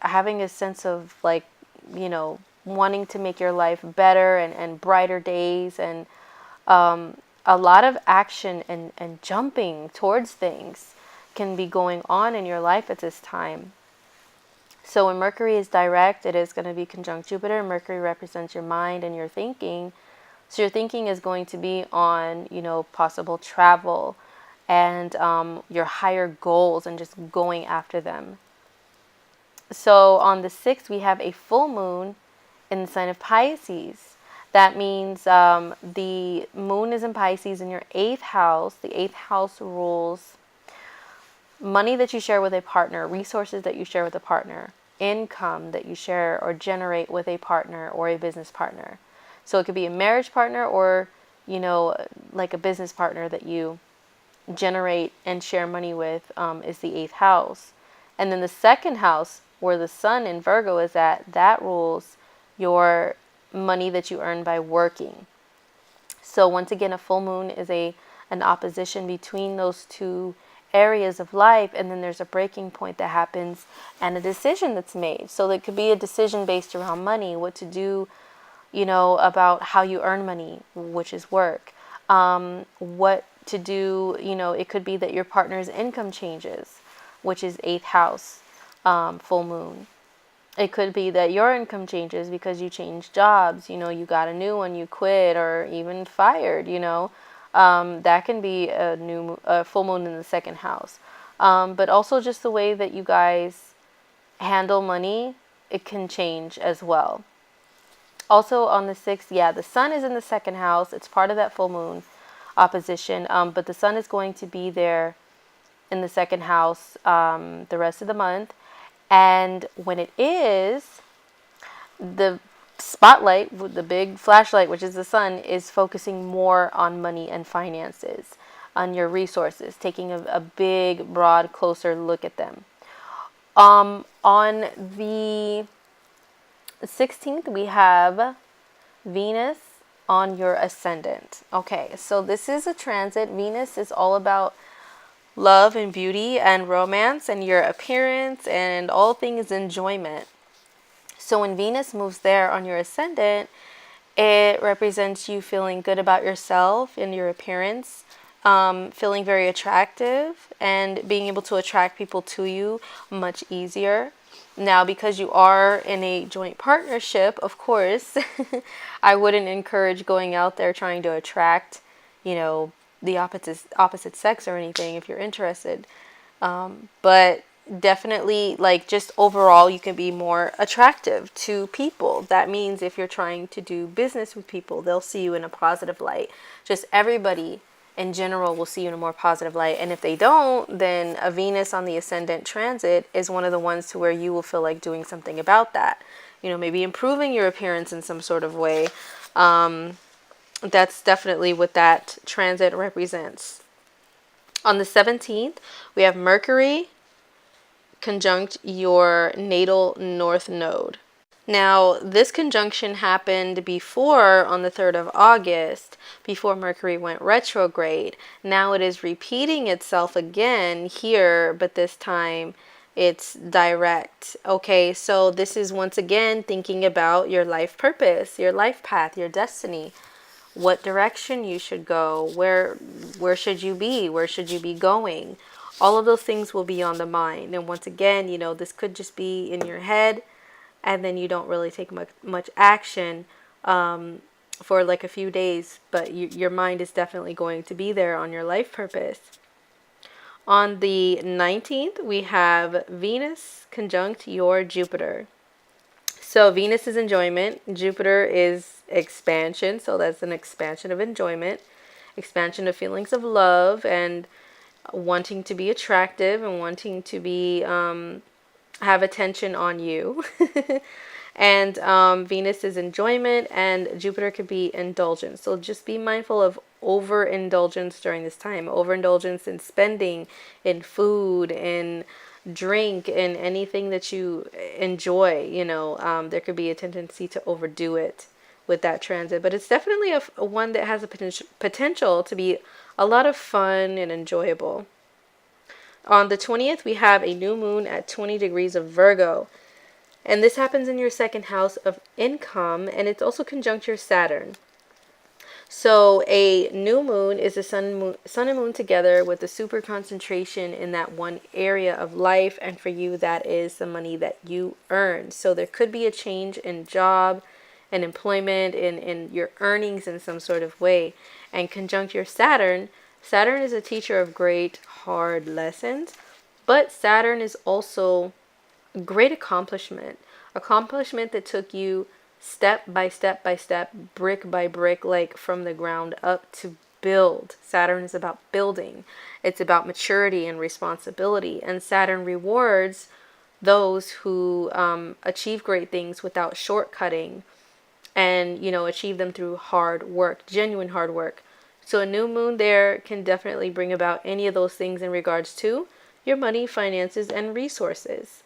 having a sense of like, wanting to make your life better and brighter days, and a lot of action and jumping towards things can be going on in your life at this time. So when Mercury is direct, it is going to be conjunct Jupiter. Mercury represents your mind and your thinking. So your thinking is going to be on, possible travel and your higher goals and just going after them. So on the 6th, we have a full moon in the sign of Pisces. That means the moon is in Pisces in your 8th house. The 8th house rules money that you share with a partner, resources that you share with a partner, income that you share or generate with a partner or a business partner. So it could be a marriage partner or, like a business partner that you generate and share money with, is the 8th house. And then the 2nd house, where the sun in Virgo is at, that rules your money that you earn by working. So once again, a full moon is an opposition between those two areas of life, and then there's a breaking point that happens and a decision that's made. So it could be a decision based around money, what to do, about how you earn money, which is work. What to do, it could be that your partner's income changes, which is 8th house, full moon. It could be that your income changes because you changed jobs, you got a new one, you quit, or even fired, that can be a full moon in the 2nd house. But also just the way that you guys handle money, it can change as well. Also on the 6th, the sun is in the 2nd house. It's part of that full moon opposition, but the sun is going to be there in the 2nd house the rest of the month. And when it is, the spotlight, the big flashlight, which is the sun, is focusing more on money and finances, on your resources, taking a big, broad, closer look at them. On the 16th, we have Venus on your ascendant. Okay, so this is a transit. Venus is all about love and beauty and romance and your appearance and all things enjoyment. So when Venus moves there on your ascendant, it represents you feeling good about yourself and your appearance, feeling very attractive and being able to attract people to you much easier. Now, because you are in a joint partnership, of course, I wouldn't encourage going out there trying to attract, the opposite sex or anything if you're interested. But definitely, like, just overall, you can be more attractive to people. That means if you're trying to do business with people, they'll see you in a positive light. Just everybody in general will see you in a more positive light. And if they don't, then a Venus on the ascendant transit is one of the ones to where you will feel like doing something about that. Maybe improving your appearance in some sort of way. That's definitely what that transit represents. On the 17th, we have Mercury conjunct your natal north node. Now, this conjunction happened before, on the 3rd of August, before Mercury went retrograde. Now it is repeating itself again here, but this time it's direct. Okay, so this is once again thinking about your life purpose, your life path, your destiny. What direction you should go, where should you be, where should you be going? All of those things will be on the mind. And once again, this could just be in your head, and then you don't really take much action. for like a few days, but your mind is definitely going to be there on your life purpose. On the 19th, we have Venus conjunct your Jupiter. So Venus is enjoyment, Jupiter is expansion, so that's an expansion of enjoyment, expansion of feelings of love and wanting to be attractive and wanting to be have attention on you. And Venus is enjoyment, and Jupiter could be indulgence. So just be mindful of overindulgence during this time. Overindulgence in spending, in food, in drink, in anything that you enjoy. There could be a tendency to overdo it with that transit. But it's definitely a one that has a potential to be a lot of fun and enjoyable. On the 20th, we have a new moon at 20 degrees of Virgo. And this happens in your second house of income, and it's also conjunct your Saturn. So a new moon is the sun and moon together with a super concentration in that one area of life. And for you, that is the money that you earn. So there could be a change in job and employment, in your earnings in some sort of way. And conjunct your Saturn. Saturn is a teacher of great hard lessons, but Saturn is also great accomplishment that took you step by step by step, brick by brick, like from the ground up to build. Saturn is about building. It's about maturity and responsibility, and Saturn rewards those who achieve great things without shortcutting, and achieve them through hard work, genuine hard work. So a new moon there can definitely bring about any of those things in regards to your money, finances, and resources.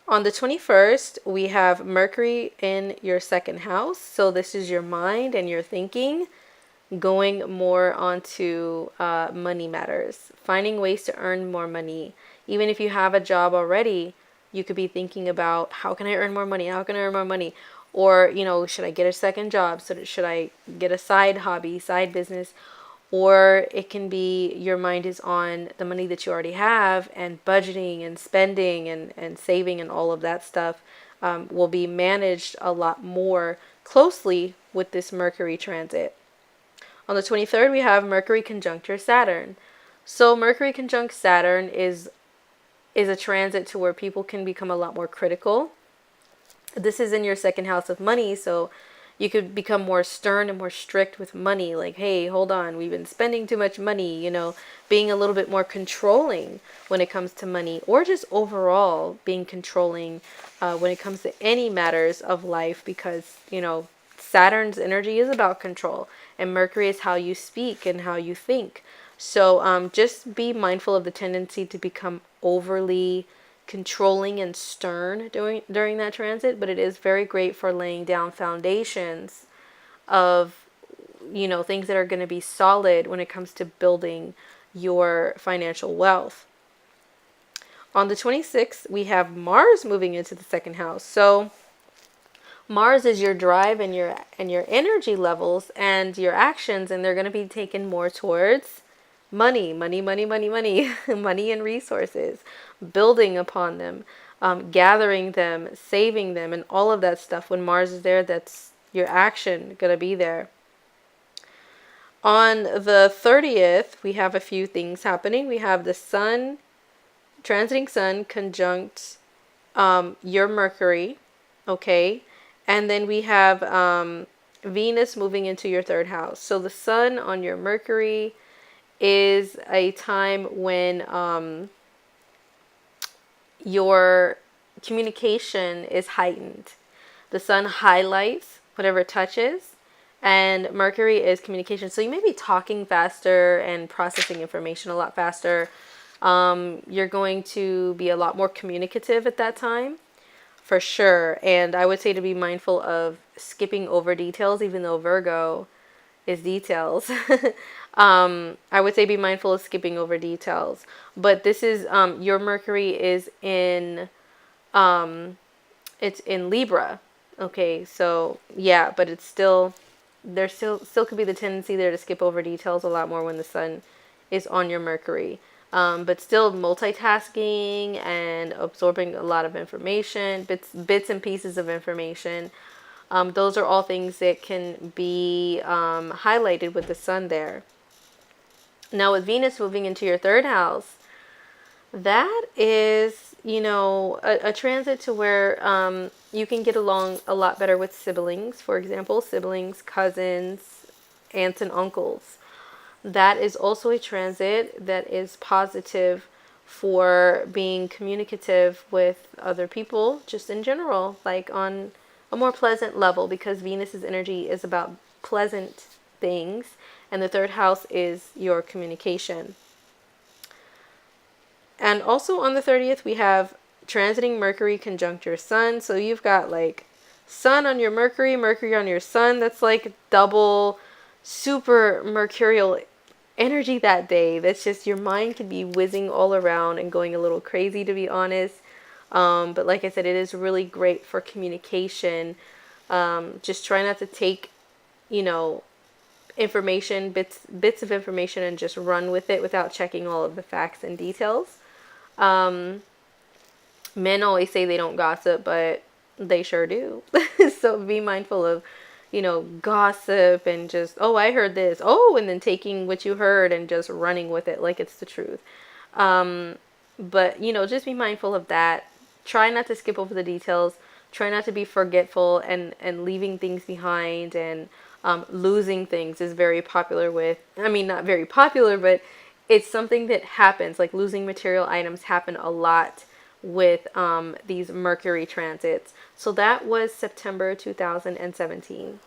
On the 21st, we have Mercury in your second house. So this is your mind and your thinking going more onto money matters, finding ways to earn more money. Even if you have a job already, you could be thinking about, how can I earn more money? How can I earn more money? Or, should I get a second job? So should I get a side hobby, side business? Or it can be your mind is on the money that you already have, and budgeting and spending and saving and all of that stuff will be managed a lot more closely with this Mercury transit. On the 23rd, we have Mercury conjunct your Saturn. So Mercury conjunct Saturn is a transit to where people can become a lot more critical. This is in your second house of money, so you could become more stern and more strict with money. Like, hey, hold on, we've been spending too much money, being a little bit more controlling when it comes to money, or just overall being controlling when it comes to any matters of life, because, Saturn's energy is about control, and Mercury is how you speak and how you think. So just be mindful of the tendency to become overly controlling and stern during that transit, but it is very great for laying down foundations of things that are going to be solid when it comes to building your financial wealth. On the 26th, we have Mars moving into the second house. So Mars is your drive and your energy levels and your actions, and they're going to be taken more towards money, money and resources, building upon them, gathering them, saving them, and all of that stuff. When Mars is there, that's your action going to be there. On the 30th, we have a few things happening. We have the sun, transiting sun conjunct your Mercury, okay? And then we have Venus moving into your third house. So the sun on your Mercury is a time when your communication is heightened. The sun highlights whatever it touches, and Mercury is communication. So you may be talking faster and processing information a lot faster. You're going to be a lot more communicative at that time, for sure. And I would say to be mindful of skipping over details, even though Virgo is details. I would say be mindful of skipping over details. But this is your Mercury is in it's in Libra. Okay, so yeah, but it's still there still could be the tendency there to skip over details a lot more when the sun is on your Mercury. But still multitasking and absorbing a lot of information, bits and pieces of information. Those are all things that can be highlighted with the sun there. Now with Venus moving into your third house, that is, a transit to where you can get along a lot better with siblings. For example, siblings, cousins, aunts and uncles. That is also a transit that is positive for being communicative with other people, just in general, like on a more pleasant level, because Venus's energy is about pleasant things, and the third house is your communication. And also on the 30th, we have transiting Mercury conjunct your sun. So you've got like sun on your Mercury, Mercury on your sun. That's like double super mercurial energy that day. That's just, your mind could be whizzing all around and going a little crazy, to be honest. But like I said, it is really great for communication. Just try not to take, information, bits of information, and just run with it without checking all of the facts and details. Men always say they don't gossip, but they sure do. So be mindful of, gossip and just, oh, I heard this. Oh, and then taking what you heard and just running with it like it's the truth. But, just be mindful of that. Try not to skip over the details. Try not to be forgetful and leaving things behind, and losing things is very popular with, not very popular, but it's something that happens. Like losing material items happen a lot with these Mercury transits. So that was September 2017.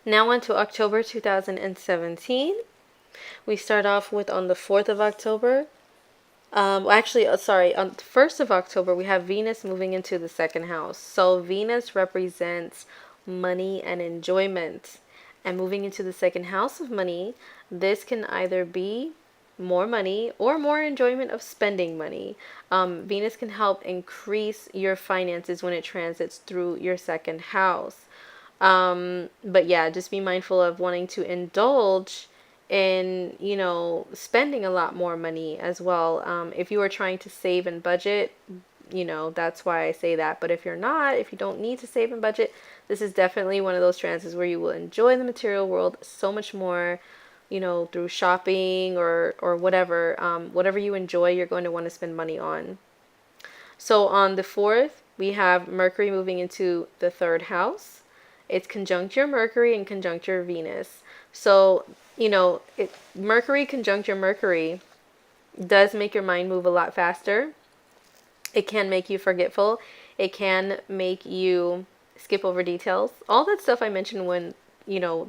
Now on to October 2017. We start off with on the 4th of October. On the 1st of October, we have Venus moving into the second house. So Venus represents money and enjoyment. And moving into the second house of money, this can either be more money or more enjoyment of spending money. Venus can help increase your finances when it transits through your second house. But yeah, just be mindful of wanting to indulge in, spending a lot more money as well. If you are trying to save and budget, that's why I say that. But if you're not, if you don't need to save and budget, this is definitely one of those transits where you will enjoy the material world so much more, through shopping or whatever. Whatever you enjoy, you're going to want to spend money on. So on the 4th, we have Mercury moving into the third house. It's conjunct your Mercury and conjunct your Venus. So, Mercury conjunct your Mercury does make your mind move a lot faster. It can make you forgetful. It can make you skip over details. All that stuff I mentioned when,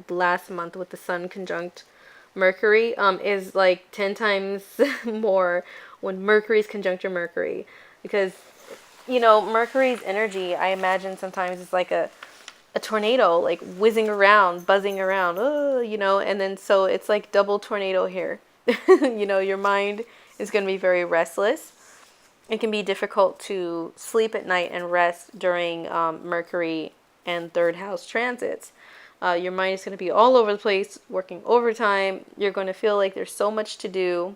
last month with the Sun conjunct Mercury is like 10 times more when Mercury's conjunct your Mercury. Because, Mercury's energy, I imagine sometimes is like a tornado, like whizzing around, buzzing around, and then so it's like double tornado here. Your mind is going to be very restless. It can be difficult to sleep at night and rest during Mercury and third house transits. Your mind is going to be all over the place, working overtime. You're going to feel like there's so much to do,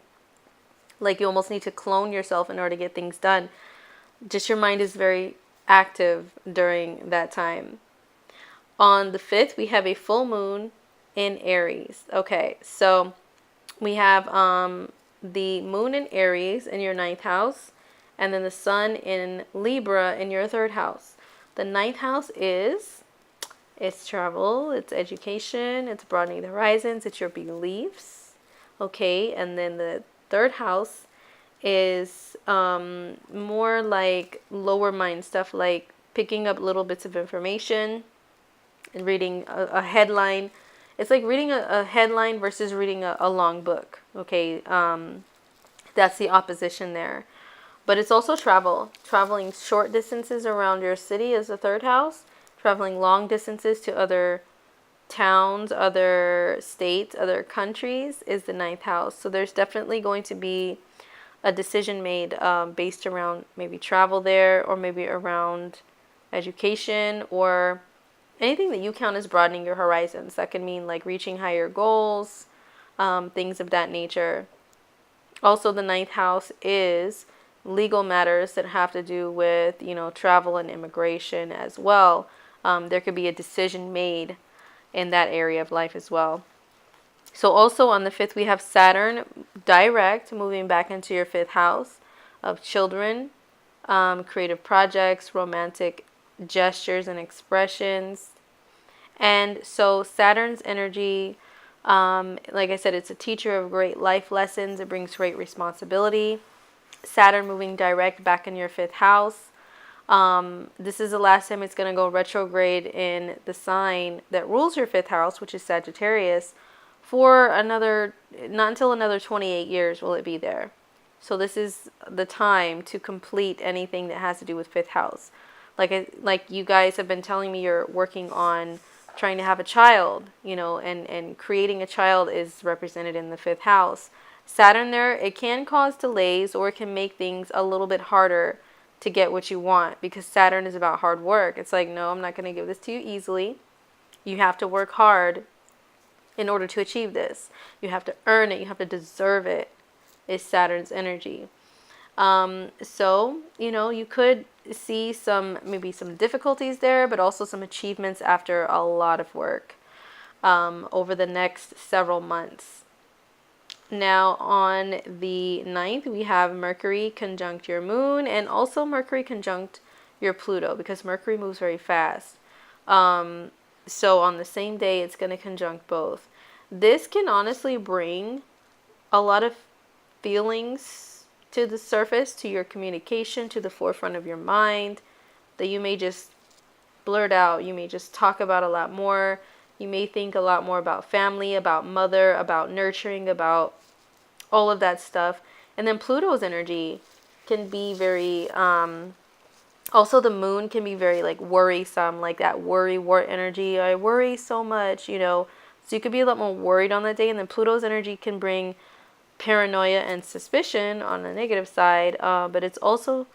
like you almost need to clone yourself in order to get things done. Just your mind is very active during that time. On the 5th, we have a full moon in Aries. Okay, so we have the moon in Aries in your 9th house, and then the sun in Libra in your 3rd house. The 9th house it's travel, it's education, it's broadening the horizons, it's your beliefs. Okay, and then the 3rd house is more like lower mind stuff, like picking up little bits of information and reading a headline. It's like reading a headline versus reading a long book. Okay, that's the opposition there. But it's also traveling short distances around your city is the 3rd house. Traveling long distances to other towns, other states, other countries is the 9th house. So there's definitely going to be a decision made based around maybe travel there, or maybe around education, or anything that you count as broadening your horizons. That can mean like reaching higher goals, things of that nature. Also, the 9th house is legal matters that have to do with, travel and immigration as well. there could be a decision made in that area of life as well. So also on the 5th, we have Saturn direct, moving back into your 5th house of children, creative projects, romantic gestures and expressions. And so Saturn's energy, like I said, it's a teacher of great life lessons. It brings great responsibility. Saturn moving direct back in your 5th house. This is the last time it's going to go retrograde in the sign that rules your 5th house, which is Sagittarius, for not until another 28 years will it be there. So this is the time to complete anything that has to do with 5th house. Like you guys have been telling me, you're working on trying to have a child, and creating a child is represented in the 5th house. Saturn there, it can cause delays, or it can make things a little bit harder to get what you want, because Saturn is about hard work. It's like, no, I'm not going to give this to you easily. You have to work hard in order to achieve this. You have to earn it. You have to deserve it, is Saturn's energy. So, you could see maybe some difficulties there, but also some achievements after a lot of work over the next several months. Now, on the 9th, we have Mercury conjunct your moon, and also Mercury conjunct your Pluto, because Mercury moves very fast. So on the same day, it's going to conjunct both. This can honestly bring a lot of feelings to the surface, to your communication, to the forefront of your mind, that you may just blurt out. You may just talk about a lot more. You may think a lot more about family, about mother, about nurturing, about all of that stuff. And then Pluto's energy can be very, also the moon can be very like worrisome, like that worry-wart energy. I worry so much, So you could be a lot more worried on that day. And then Pluto's energy can bring paranoia and suspicion on the negative side, but it's also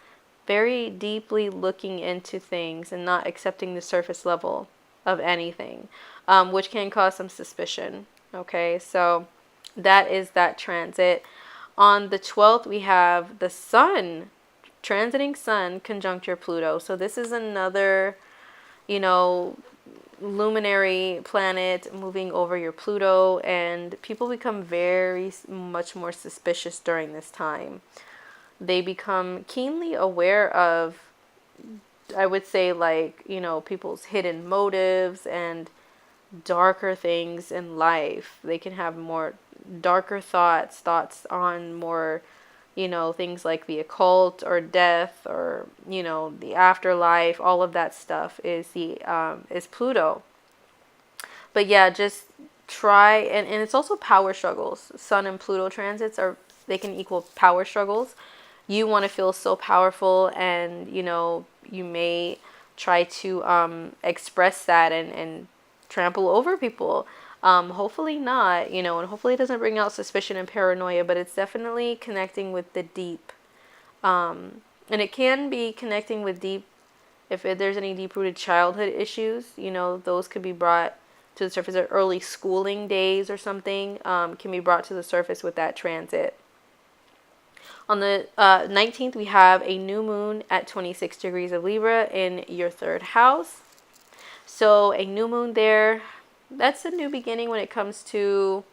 very deeply looking into things and not accepting the surface level of anything, which can cause some suspicion. Okay, so that is that transit. On the 12th, we have the Sun, transiting Sun conjunct your Pluto. So this is another, luminary planet moving over your Pluto, and people become very much more suspicious during this time. They become keenly aware of, I would say, like, people's hidden motives and darker things in life. They can have more darker thoughts on more, things like the occult or death or, the afterlife. All of that stuff is Pluto. But yeah, just try, and it's also power struggles. Sun and Pluto transits they can equal power struggles. You want to feel so powerful, and you may try to express that and trample over people. Hopefully not, and hopefully it doesn't bring out suspicion and paranoia, but it's definitely connecting with the deep. And it can be connecting with deep, if there's any deep-rooted childhood issues, those could be brought to the surface. Or early schooling days or something can be brought to the surface with that transit. On the 19th, we have a new moon at 26 degrees of Libra in your 3rd house. So a new moon there, that's a new beginning when it comes to,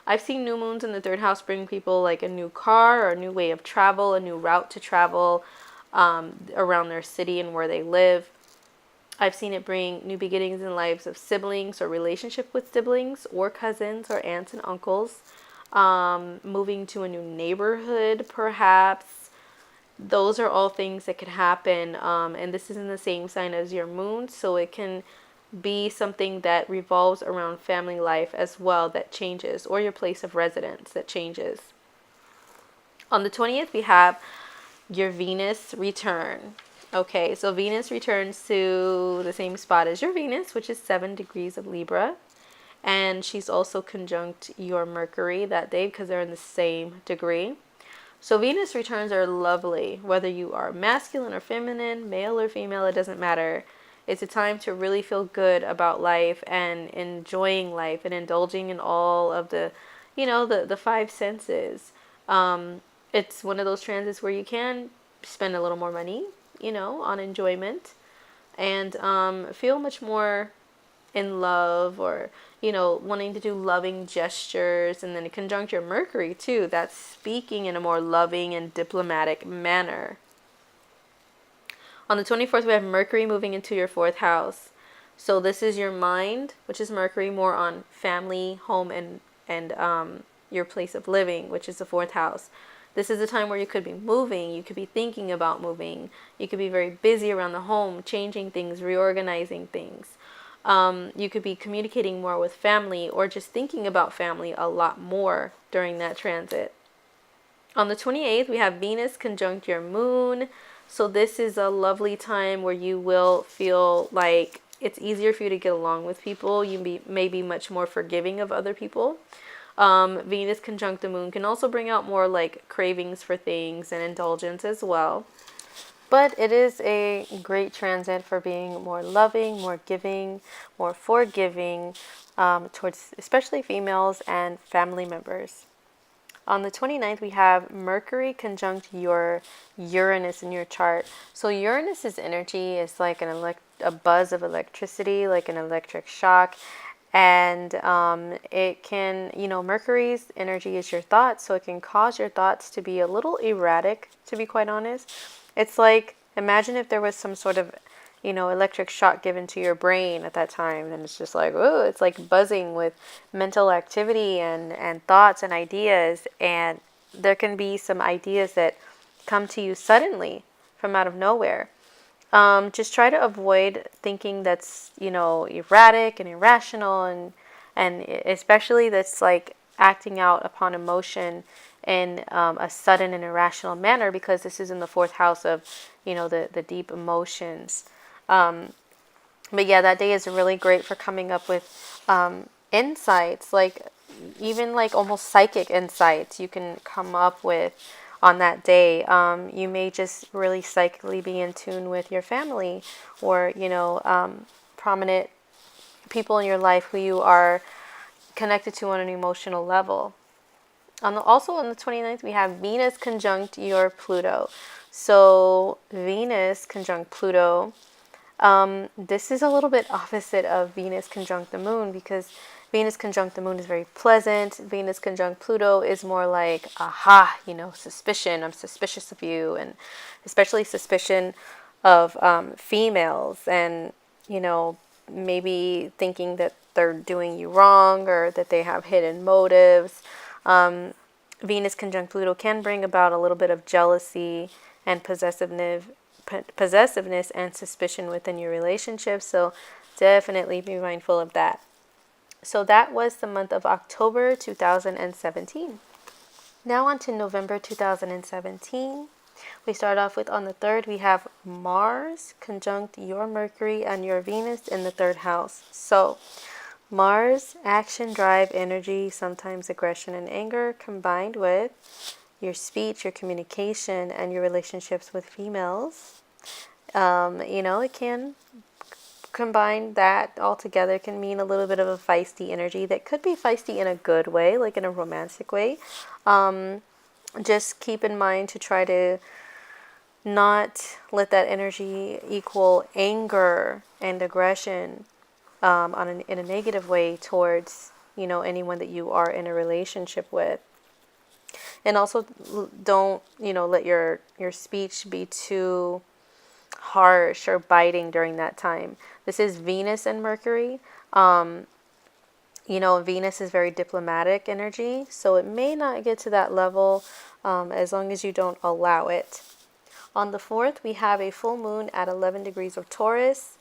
I've seen new moons in the 3rd house bring people like a new car or a new way of travel, a new route to travel around their city and where they live. I've seen it bring new beginnings in lives of siblings or relationship with siblings or cousins or aunts and uncles. Moving to a new neighborhood, perhaps. Those are all things that could happen. And this is in the same sign as your moon, so it can be something that revolves around family life as well that changes, or your place of residence that changes. On the 20th, we have your Venus return. Okay, so Venus returns to the same spot as your Venus, which is 7 degrees of Libra. And she's also conjunct your Mercury that day because they're in the same degree. So Venus returns are lovely, whether you are masculine or feminine, male or female, it doesn't matter. It's a time to really feel good about life and enjoying life and indulging in all of the, the 5 senses. It's one of those transits where you can spend a little more money, on enjoyment. and feel much more in love, or wanting to do loving gestures. And then it conjunct your Mercury too, that's speaking in a more loving and diplomatic manner. On the 24th, we have Mercury moving into your 4th house. So this is your mind, which is Mercury, more on family, home, and your place of living, which is the 4th house. This is a time where you could be moving, you could be thinking about moving, you could be very busy around the home, changing things, reorganizing things. You could be communicating more with family, or just thinking about family a lot more during that transit. On the 28th, we have Venus conjunct your moon. So this is a lovely time where you will feel like it's easier for you to get along with people. You may be much more forgiving of other people. Venus conjunct the moon can also bring out more like cravings for things and indulgence as well. But it is a great transit for being more loving, more giving, more forgiving towards especially females and family members. On the 29th, we have Mercury conjunct your Uranus in your chart. So Uranus's energy is like a buzz of electricity, like an electric shock. And it can, Mercury's energy is your thoughts, so it can cause your thoughts to be a little erratic, to be quite honest. It's like, imagine if there was some sort of, electric shock given to your brain at that time. And it's just like, oh, it's like buzzing with mental activity and thoughts and ideas. And there can be some ideas that come to you suddenly from out of nowhere. Just try to avoid thinking that's, erratic and irrational, and especially that's like acting out upon emotion in a sudden and irrational manner, because this is in the 4th house of, the deep emotions. But yeah, that day is really great for coming up with insights, like even like almost psychic insights you can come up with on that day. You may just really psychically be in tune with your family, or, prominent people in your life who you are connected to on an emotional level. Also on the 29th, we have Venus conjunct your Pluto. So Venus conjunct Pluto. This is a little bit opposite of Venus conjunct the moon, because Venus conjunct the moon is very pleasant. Venus conjunct Pluto is more like, aha, suspicion. I'm suspicious of you, and especially suspicion of females, and, maybe thinking that they're doing you wrong, or that they have hidden motives. Venus conjunct Pluto can bring about a little bit of jealousy and possessiveness and suspicion within your relationship. So definitely be mindful of that. So that was the month of October 2017. Now on to November 2017. We start off with, on the 3rd, we have Mars conjunct your Mercury and your Venus in the 3rd house. So Mars, action, drive, energy, sometimes aggression and anger, combined with your speech, your communication, and your relationships with females. It can combine that all together, can mean a little bit of a feisty energy that could be feisty in a good way, like in a romantic way. Just keep in mind to try to not let that energy equal anger and aggression in a negative way towards, anyone that you are in a relationship with. And also don't, let your speech be too harsh or biting during that time. This is Venus and Mercury. Venus is very diplomatic energy, so it may not get to that level as long as you don't allow it. On the 4th, we have a full moon at 11 degrees of Taurus,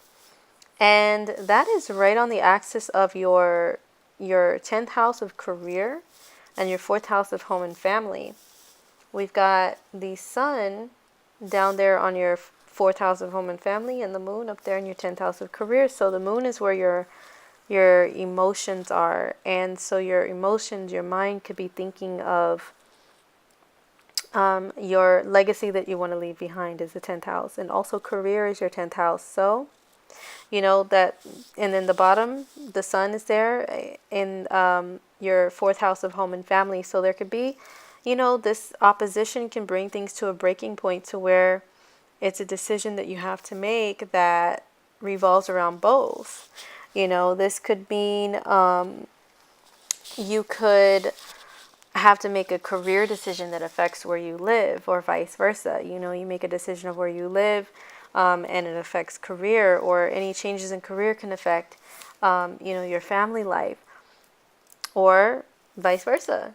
and that is right on the axis of your 10th house of career and your 4th house of home and family. We've got the sun down there on your 4th house of home and family, and the moon up there in your 10th house of career. So the moon is where your emotions are, and so your emotions, your mind could be thinking of your legacy that you want to leave behind is the 10th house, and also career is your 10th house. So that, and then the bottom, the sun is there in your 4th house of home and family. So there could be, this opposition can bring things to a breaking point, to where it's a decision that you have to make that revolves around both. This could mean you could have to make a career decision that affects where you live, or vice versa. You make a decision of where you live, and it affects career, or any changes in career can affect, your family life, or vice versa.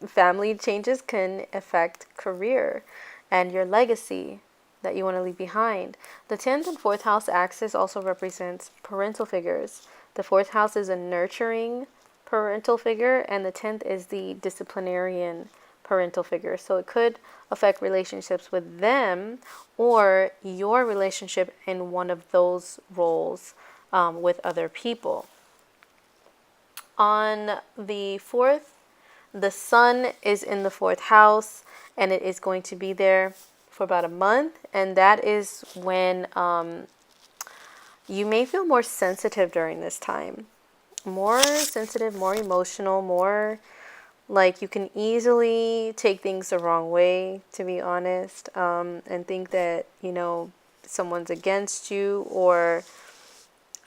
Family changes can affect career and your legacy that you want to leave behind. The 10th and 4th house axis also represents parental figures. The 4th house is a nurturing parental figure, and the 10th is the disciplinarian parental figure. So it could affect relationships with them, or your relationship in one of those roles with other people. On the 4th, the sun is in the 4th house, and it is going to be there for about a month. And that is when you may feel more sensitive during this time. More sensitive, more emotional, more like you can easily take things the wrong way, to be honest, and think that, someone's against you, or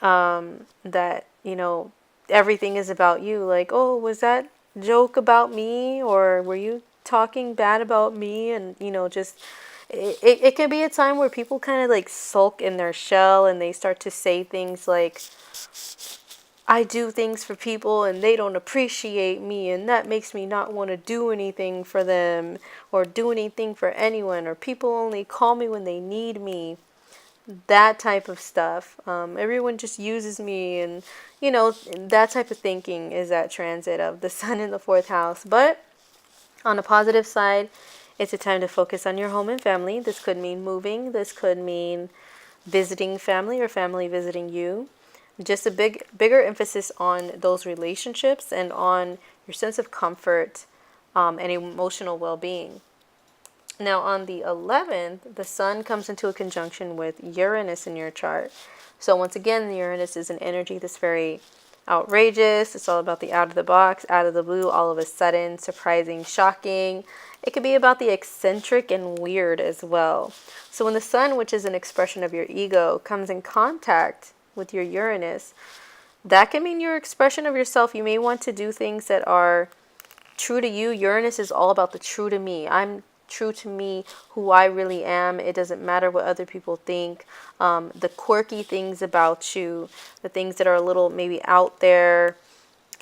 that, everything is about you. Like, oh, was that joke about me, or were you talking bad about me? And just it can be a time where people kind of like sulk in their shell, and they start to say things like, I do things for people and they don't appreciate me, and that makes me not want to do anything for them, or do anything for anyone, or people only call me when they need me. That type of stuff. Everyone just uses me, and that type of thinking is that transit of the sun in the 4th house. But on the positive side, it's a time to focus on your home and family. This could mean moving. This could mean visiting family, or family visiting you. Just a bigger emphasis on those relationships, and on your sense of comfort and emotional well-being. Now, on the 11th, the sun comes into a conjunction with Uranus in your chart. So once again, Uranus is an energy that's very outrageous. It's all about the out of the box, out of the blue, all of a sudden, surprising, shocking. It could be about the eccentric and weird as well. So when the sun, which is an expression of your ego, comes in contact with your Uranus, that can mean your expression of yourself. You may want to do things that are true to you. Uranus is all about the true to me. I'm true to me, who I really am. It doesn't matter what other people think. The quirky things about you, the things that are a little maybe out there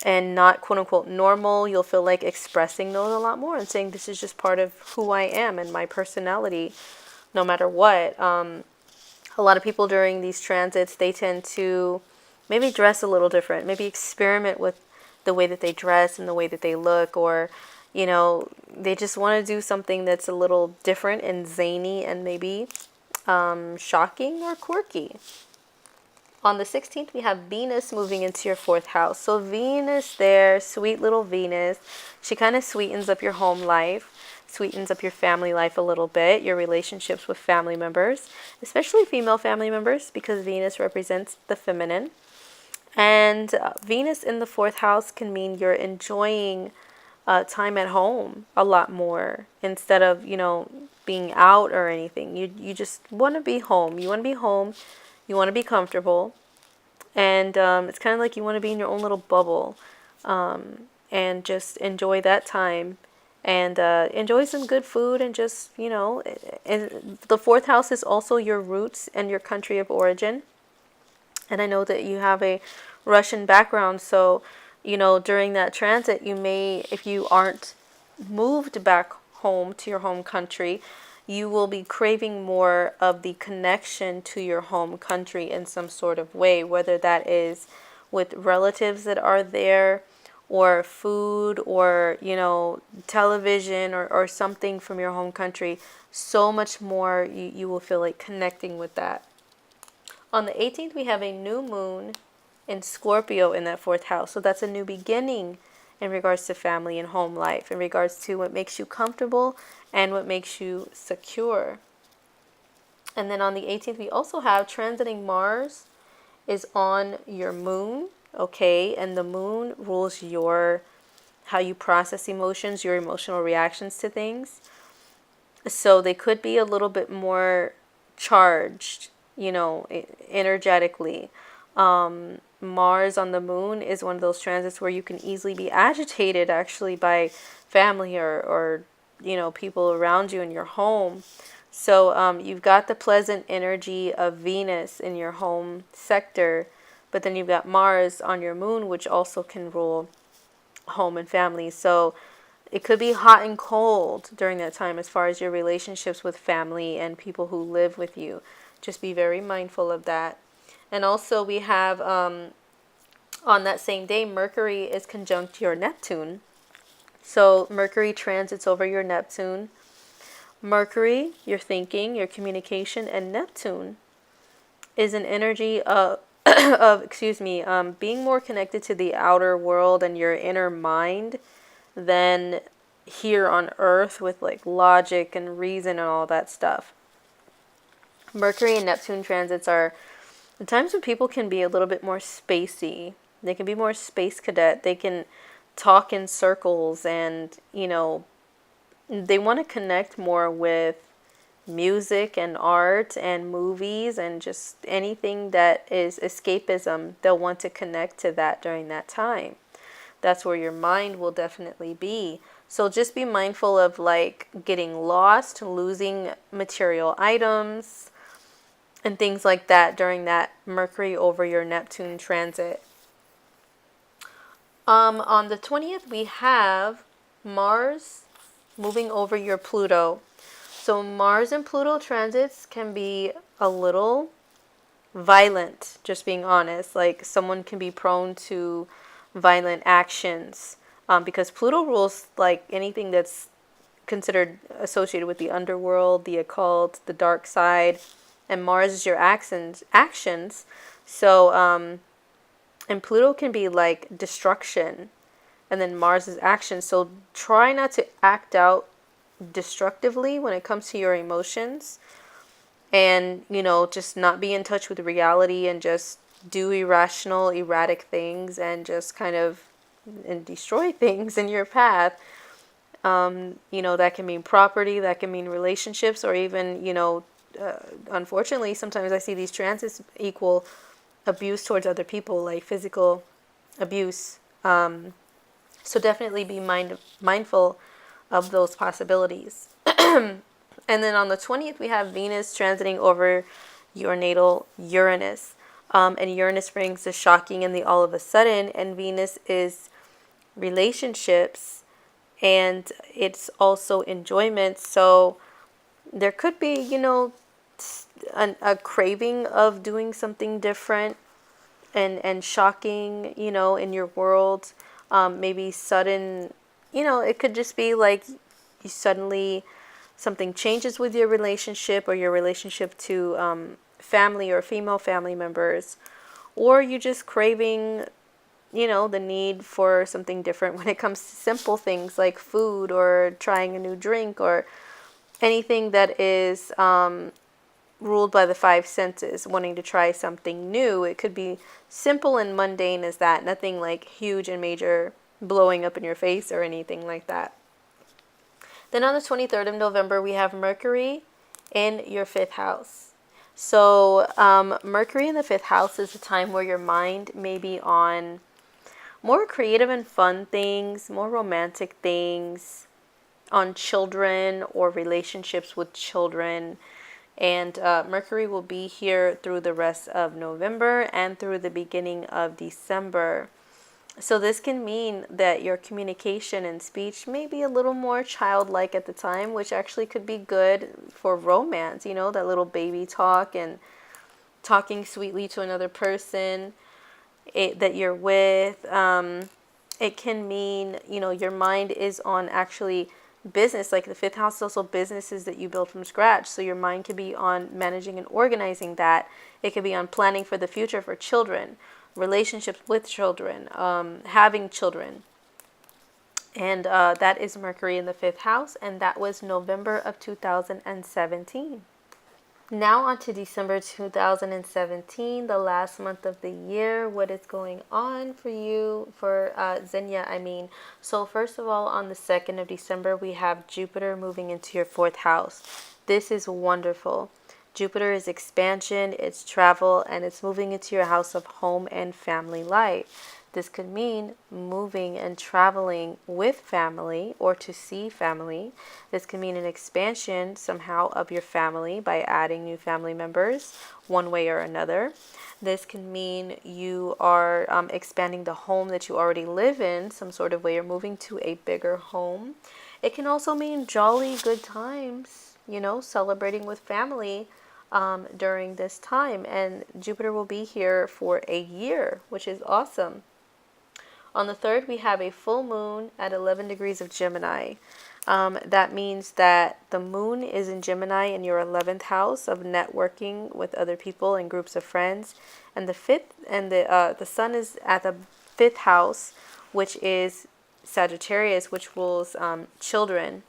and not quote unquote normal, you'll feel like expressing those a lot more and saying, this is just part of who I am and my personality, no matter what. A lot of people during these transits, they tend to maybe dress a little different, maybe experiment with the way that they dress and the way that they look, or they just want to do something that's a little different and zany and maybe shocking or quirky. On the 16th, we have Venus moving into your 4th house. So Venus there, sweet little Venus, she kind of sweetens up your home life, sweetens up your family life a little bit, your relationships with family members, especially female family members, because Venus represents the feminine. And Venus in the 4th house can mean you're enjoying time at home a lot more, instead of being out or anything. You just want to be home. You want to be home. You want to be comfortable, and it's kind of like you want to be in your own little bubble, and just enjoy that time, and enjoy some good food, and just and the 4th house is also your roots and your country of origin. And I know that you have a Russian background, so during that transit, you may, if you aren't moved back home to your home country, you will be craving more of the connection to your home country in some sort of way, whether that is with relatives that are there, or food, or television, or something from your home country. So much more you will feel like connecting with that. On the 18th, we have a new moon in Scorpio in that 4th house. So that's a new beginning in regards to family and home life, in regards to what makes you comfortable and what makes you secure. And then on the 18th, we also have transiting Mars is on your moon, okay? And the moon rules how you process emotions, your emotional reactions to things. So they could be a little bit more charged energetically. Mars on the moon is one of those transits where you can easily be agitated actually by family or people around you in your home. So you've got the pleasant energy of Venus in your home sector, but then you've got Mars on your moon, which also can rule home and family. So it could be hot and cold during that time as far as your relationships with family and people who live with you. Just be very mindful of that. And also we have on that same day, Mercury is conjunct your Neptune. So Mercury transits over your Neptune. Mercury, your thinking, your communication, and Neptune is an energy of being more connected to the outer world and your inner mind than here on Earth with like logic and reason and all that stuff. Mercury and Neptune transits are the times when people can be a little bit more spacey. They can be more space cadet. They can talk in circles and, they want to connect more with music and art and movies and just anything that is escapism. They'll want to connect to that during that time. That's where your mind will definitely be. So just be mindful of like getting lost, losing material items, and things like that during that Mercury over your Neptune transit. On the 20th, we have Mars moving over your Pluto. So Mars and Pluto transits can be a little violent, just being honest. Like someone can be prone to violent actions because Pluto rules like anything that's considered associated with the underworld, the occult, the dark side, and Mars is your actions. So and Pluto can be like destruction, and then Mars is action. So try not to act out destructively when it comes to your emotions, and just not be in touch with reality and just do irrational, erratic things and just kind of and destroy things in your path. That can mean property, that can mean relationships, or even, unfortunately, sometimes I see these transits equal abuse towards other people, like physical abuse. So definitely be mindful of those possibilities. And then on the 20th, we have Venus transiting over your natal Uranus. And Uranus brings the shocking and the all of a sudden, and Venus is relationships and it's also enjoyment. So there could be, a craving of doing something different and shocking, in your world. Maybe sudden, it could just be like you suddenly something changes with your relationship or your relationship to family or female family members, or you just craving, the need for something different when it comes to simple things like food or trying a new drink or anything that is ruled by the five senses, wanting to try something new. It could be simple and mundane as that, nothing like huge and major blowing up in your face or anything like that. Then on the 23rd of November, we have Mercury in your 5th house. So Mercury in the 5th house is a time where your mind may be on more creative and fun things, more romantic things, on children or relationships with children. And Mercury will be here through the rest of November and through the beginning of December. So this can mean that your communication and speech may be a little more childlike at the time, which actually could be good for romance, that little baby talk and talking sweetly to another person that you're with. It can mean, your mind is on actually business, like the 5th house is also businesses that you build from scratch. So your mind could be on managing and organizing that. It could be on planning for the future for children, relationships with children, having children. And that is Mercury in the 5th house, and that was November of 2017. Now on to December 2017, the last month of the year. What is going on for you, for Zhenya, I mean. So first of all, on the 2nd of December, we have Jupiter moving into your 4th house. This is wonderful. Jupiter is expansion, it's travel, and it's moving into your house of home and family life. This could mean moving and traveling with family or to see family. This can mean an expansion somehow of your family by adding new family members one way or another. This can mean you are expanding the home that you already live in, some sort of way you're moving to a bigger home. It can also mean jolly good times, celebrating with family during this time. And Jupiter will be here for a year, which is awesome. On the 3rd, we have a full moon at 11 degrees of Gemini. That means that the moon is in Gemini in your 11th house of networking with other people and groups of friends, and the sun is at the 5th house, which is Sagittarius, which rules children,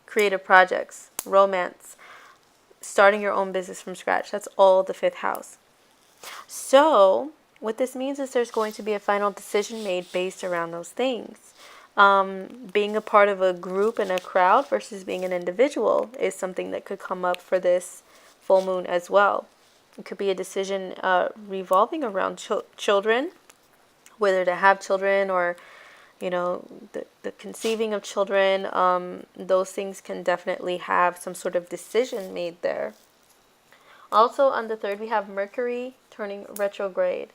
creative projects, romance, starting your own business from scratch. That's all the 5th house. So what this means is there's going to be a final decision made based around those things. Being a part of a group and a crowd versus being an individual is something that could come up for this full moon as well. It could be a decision revolving around children, whether to have children or, the conceiving of children. Those things can definitely have some sort of decision made there. Also on the 3rd, we have Mercury turning retrograde.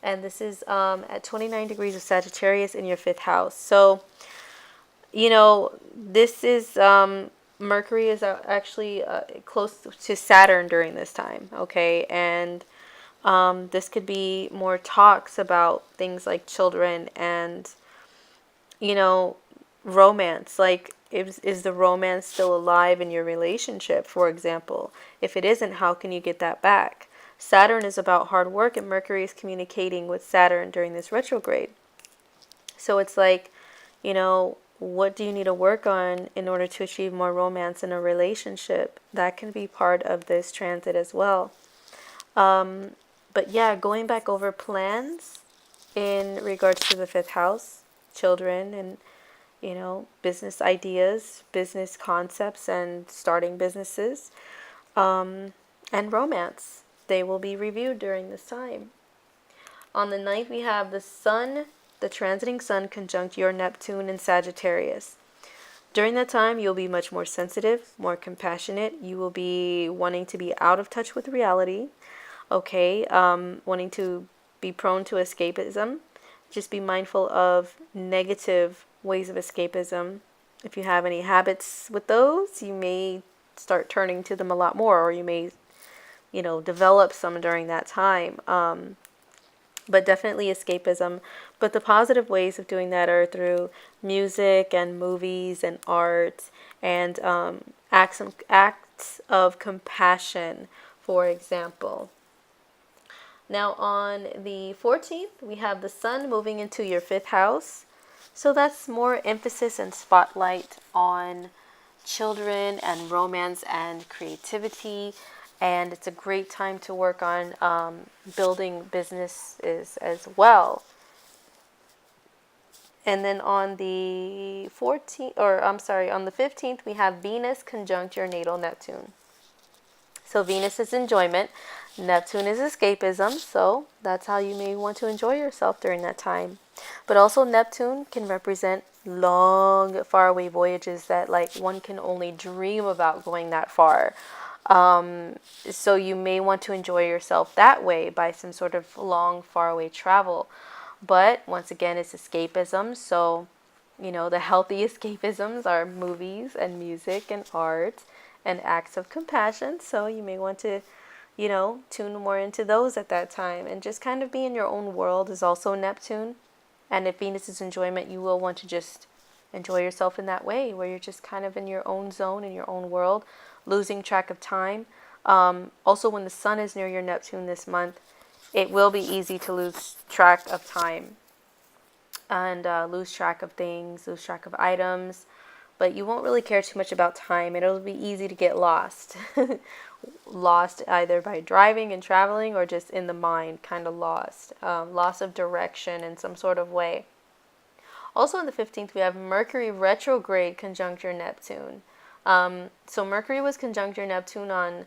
And this is at 29 degrees of Sagittarius in your 5th house. So, this is, Mercury is actually close to Saturn during this time, okay? And this could be more talks about things like children and, romance. Like, is the romance still alive in your relationship, for example? If it isn't, how can you get that back? Saturn is about hard work, and Mercury is communicating with Saturn during this retrograde. So it's like, what do you need to work on in order to achieve more romance in a relationship? That can be part of this transit as well. But yeah, going back over plans in regards to the 5th house, children and, business ideas, business concepts, and starting businesses, and romance. They will be reviewed during this time. On the 9th, we have the sun, the transiting sun conjunct your Neptune in Sagittarius. During that time, you'll be much more sensitive, more compassionate. You will be wanting to be out of touch with reality, okay? Wanting to be prone to escapism. Just be mindful of negative ways of escapism. If you have any habits with those, you may start turning to them a lot more, or you may develop some during that time. But definitely escapism. But the positive ways of doing that are through music and movies and art and acts of compassion, for example. Now on the 14th, we have the sun moving into your 5th house. So that's more emphasis and spotlight on children and romance and creativity. And it's a great time to work on building businesses as well. And then on the 15th, we have Venus conjunct your natal Neptune. So Venus is enjoyment, Neptune is escapism, so that's how you may want to enjoy yourself during that time. But also Neptune can represent long, faraway voyages that one can only dream about going that far. So you may want to enjoy yourself that way by some sort of long, faraway travel. But once again, it's escapism. So, the healthy escapisms are movies and music and art and acts of compassion. So you may want to, tune more into those at that time. And just kind of be in your own world is also Neptune. And if Venus is enjoyment, you will want to just enjoy yourself in that way, where you're just kind of in your own zone, in your own world, losing track of time. Also, when the sun is near your Neptune this month, it will be easy to lose track of time and lose track of things, lose track of items, but you won't really care too much about time. It'll be easy to get lost. Lost either by driving and traveling or just in the mind, kind of lost. Loss of direction in some sort of way. Also on the 15th, we have Mercury retrograde conjunct your Neptune. So Mercury was conjunct your Neptune on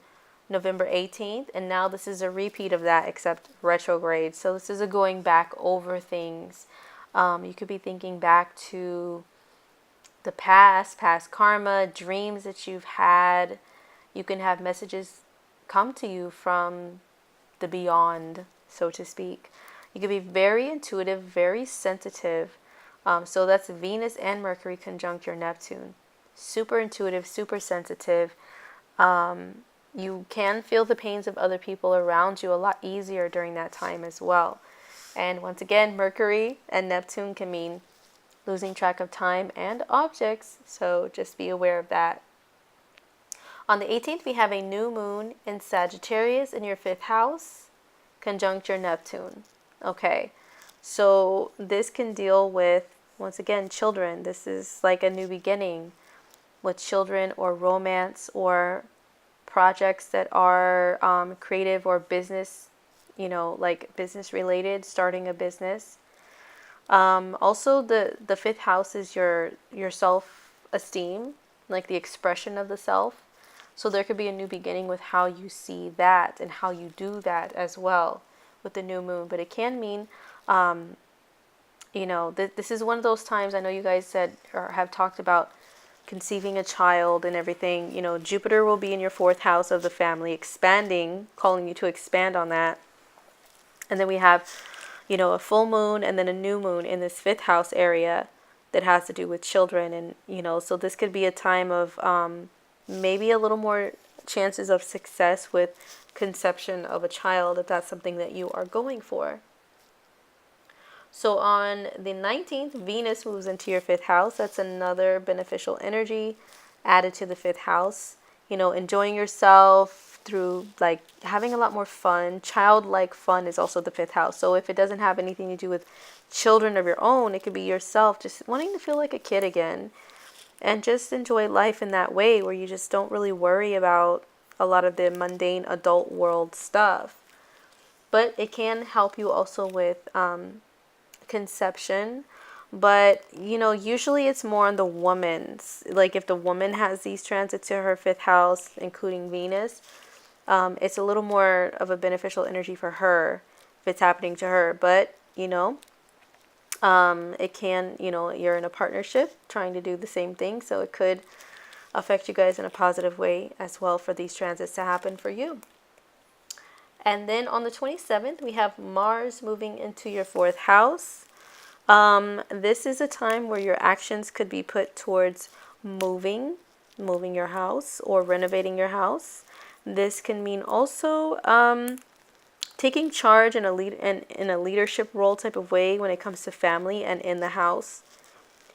November 18th, and now this is a repeat of that except retrograde. So this is a going back over things. You could be thinking back to the past karma, dreams that you've had. You can have messages come to you from the beyond, so to speak. You can be very intuitive, very sensitive. So that's Venus and Mercury conjunct your Neptune. Super intuitive, super sensitive. You can feel the pains of other people around you a lot easier during that time as well. And once again, Mercury and Neptune can mean losing track of time and objects, so just be aware of that. On the 18th, we have a new moon in Sagittarius in your 5th house, conjunct your Neptune. Okay, so this can deal with, once again, children. This is like a new beginning with children or romance or projects that are creative or business, like business related, starting a business. Also, the 5th house is your self-esteem, like the expression of the self. So there could be a new beginning with how you see that and how you do that as well with the new moon. But it can mean, this is one of those times, I know you guys said or have talked about conceiving a child and everything. Jupiter will be in your 4th house of the family, expanding, calling you to expand on that. And then we have, a full moon and then a new moon in this 5th house area that has to do with children. And, so this could be a time of maybe a little more chances of success with conception of a child if that's something that you are going for. So on the 19th, Venus moves into your 5th house. That's another beneficial energy added to the 5th house. Enjoying yourself through like having a lot more fun. Childlike fun is also the 5th house. So if it doesn't have anything to do with children of your own, it could be yourself just wanting to feel like a kid again and just enjoy life in that way where you just don't really worry about a lot of the mundane adult world stuff. But it can help you also with conception, but usually it's more on the woman's, like if the woman has these transits to her 5th house including Venus, it's a little more of a beneficial energy for her if it's happening to her. But it can, you're in a partnership trying to do the same thing, so it could affect you guys in a positive way as well for these transits to happen for you. And then on the 27th, we have Mars moving into your 4th house. This is a time where your actions could be put towards moving your house or renovating your house. This can mean also taking charge in a leadership role type of way when it comes to family and in the house.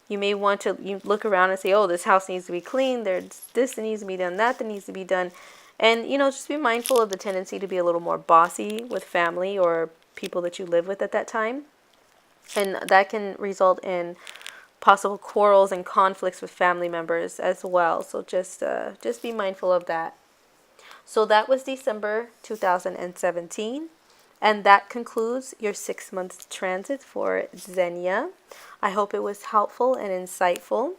You may want to look around and say, oh, this house needs to be clean. There's this that needs to be done, that needs to be done. And, just be mindful of the tendency to be a little more bossy with family or people that you live with at that time. And that can result in possible quarrels and conflicts with family members as well. So just be mindful of that. So that was December 2017. And that concludes your 6-month transit for Zhenya. I hope it was helpful and insightful.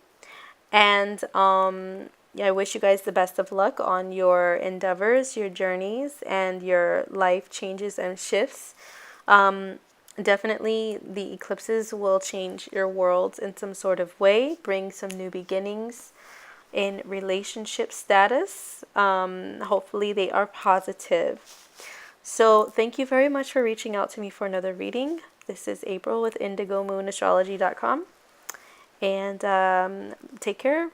And I wish you guys the best of luck on your endeavors, your journeys, and your life changes and shifts. Definitely the eclipses will change your world in some sort of way, bring some new beginnings in relationship status. Hopefully they are positive. So thank you very much for reaching out to me for another reading. This is April with IndigoMoonAstrology.com. And take care.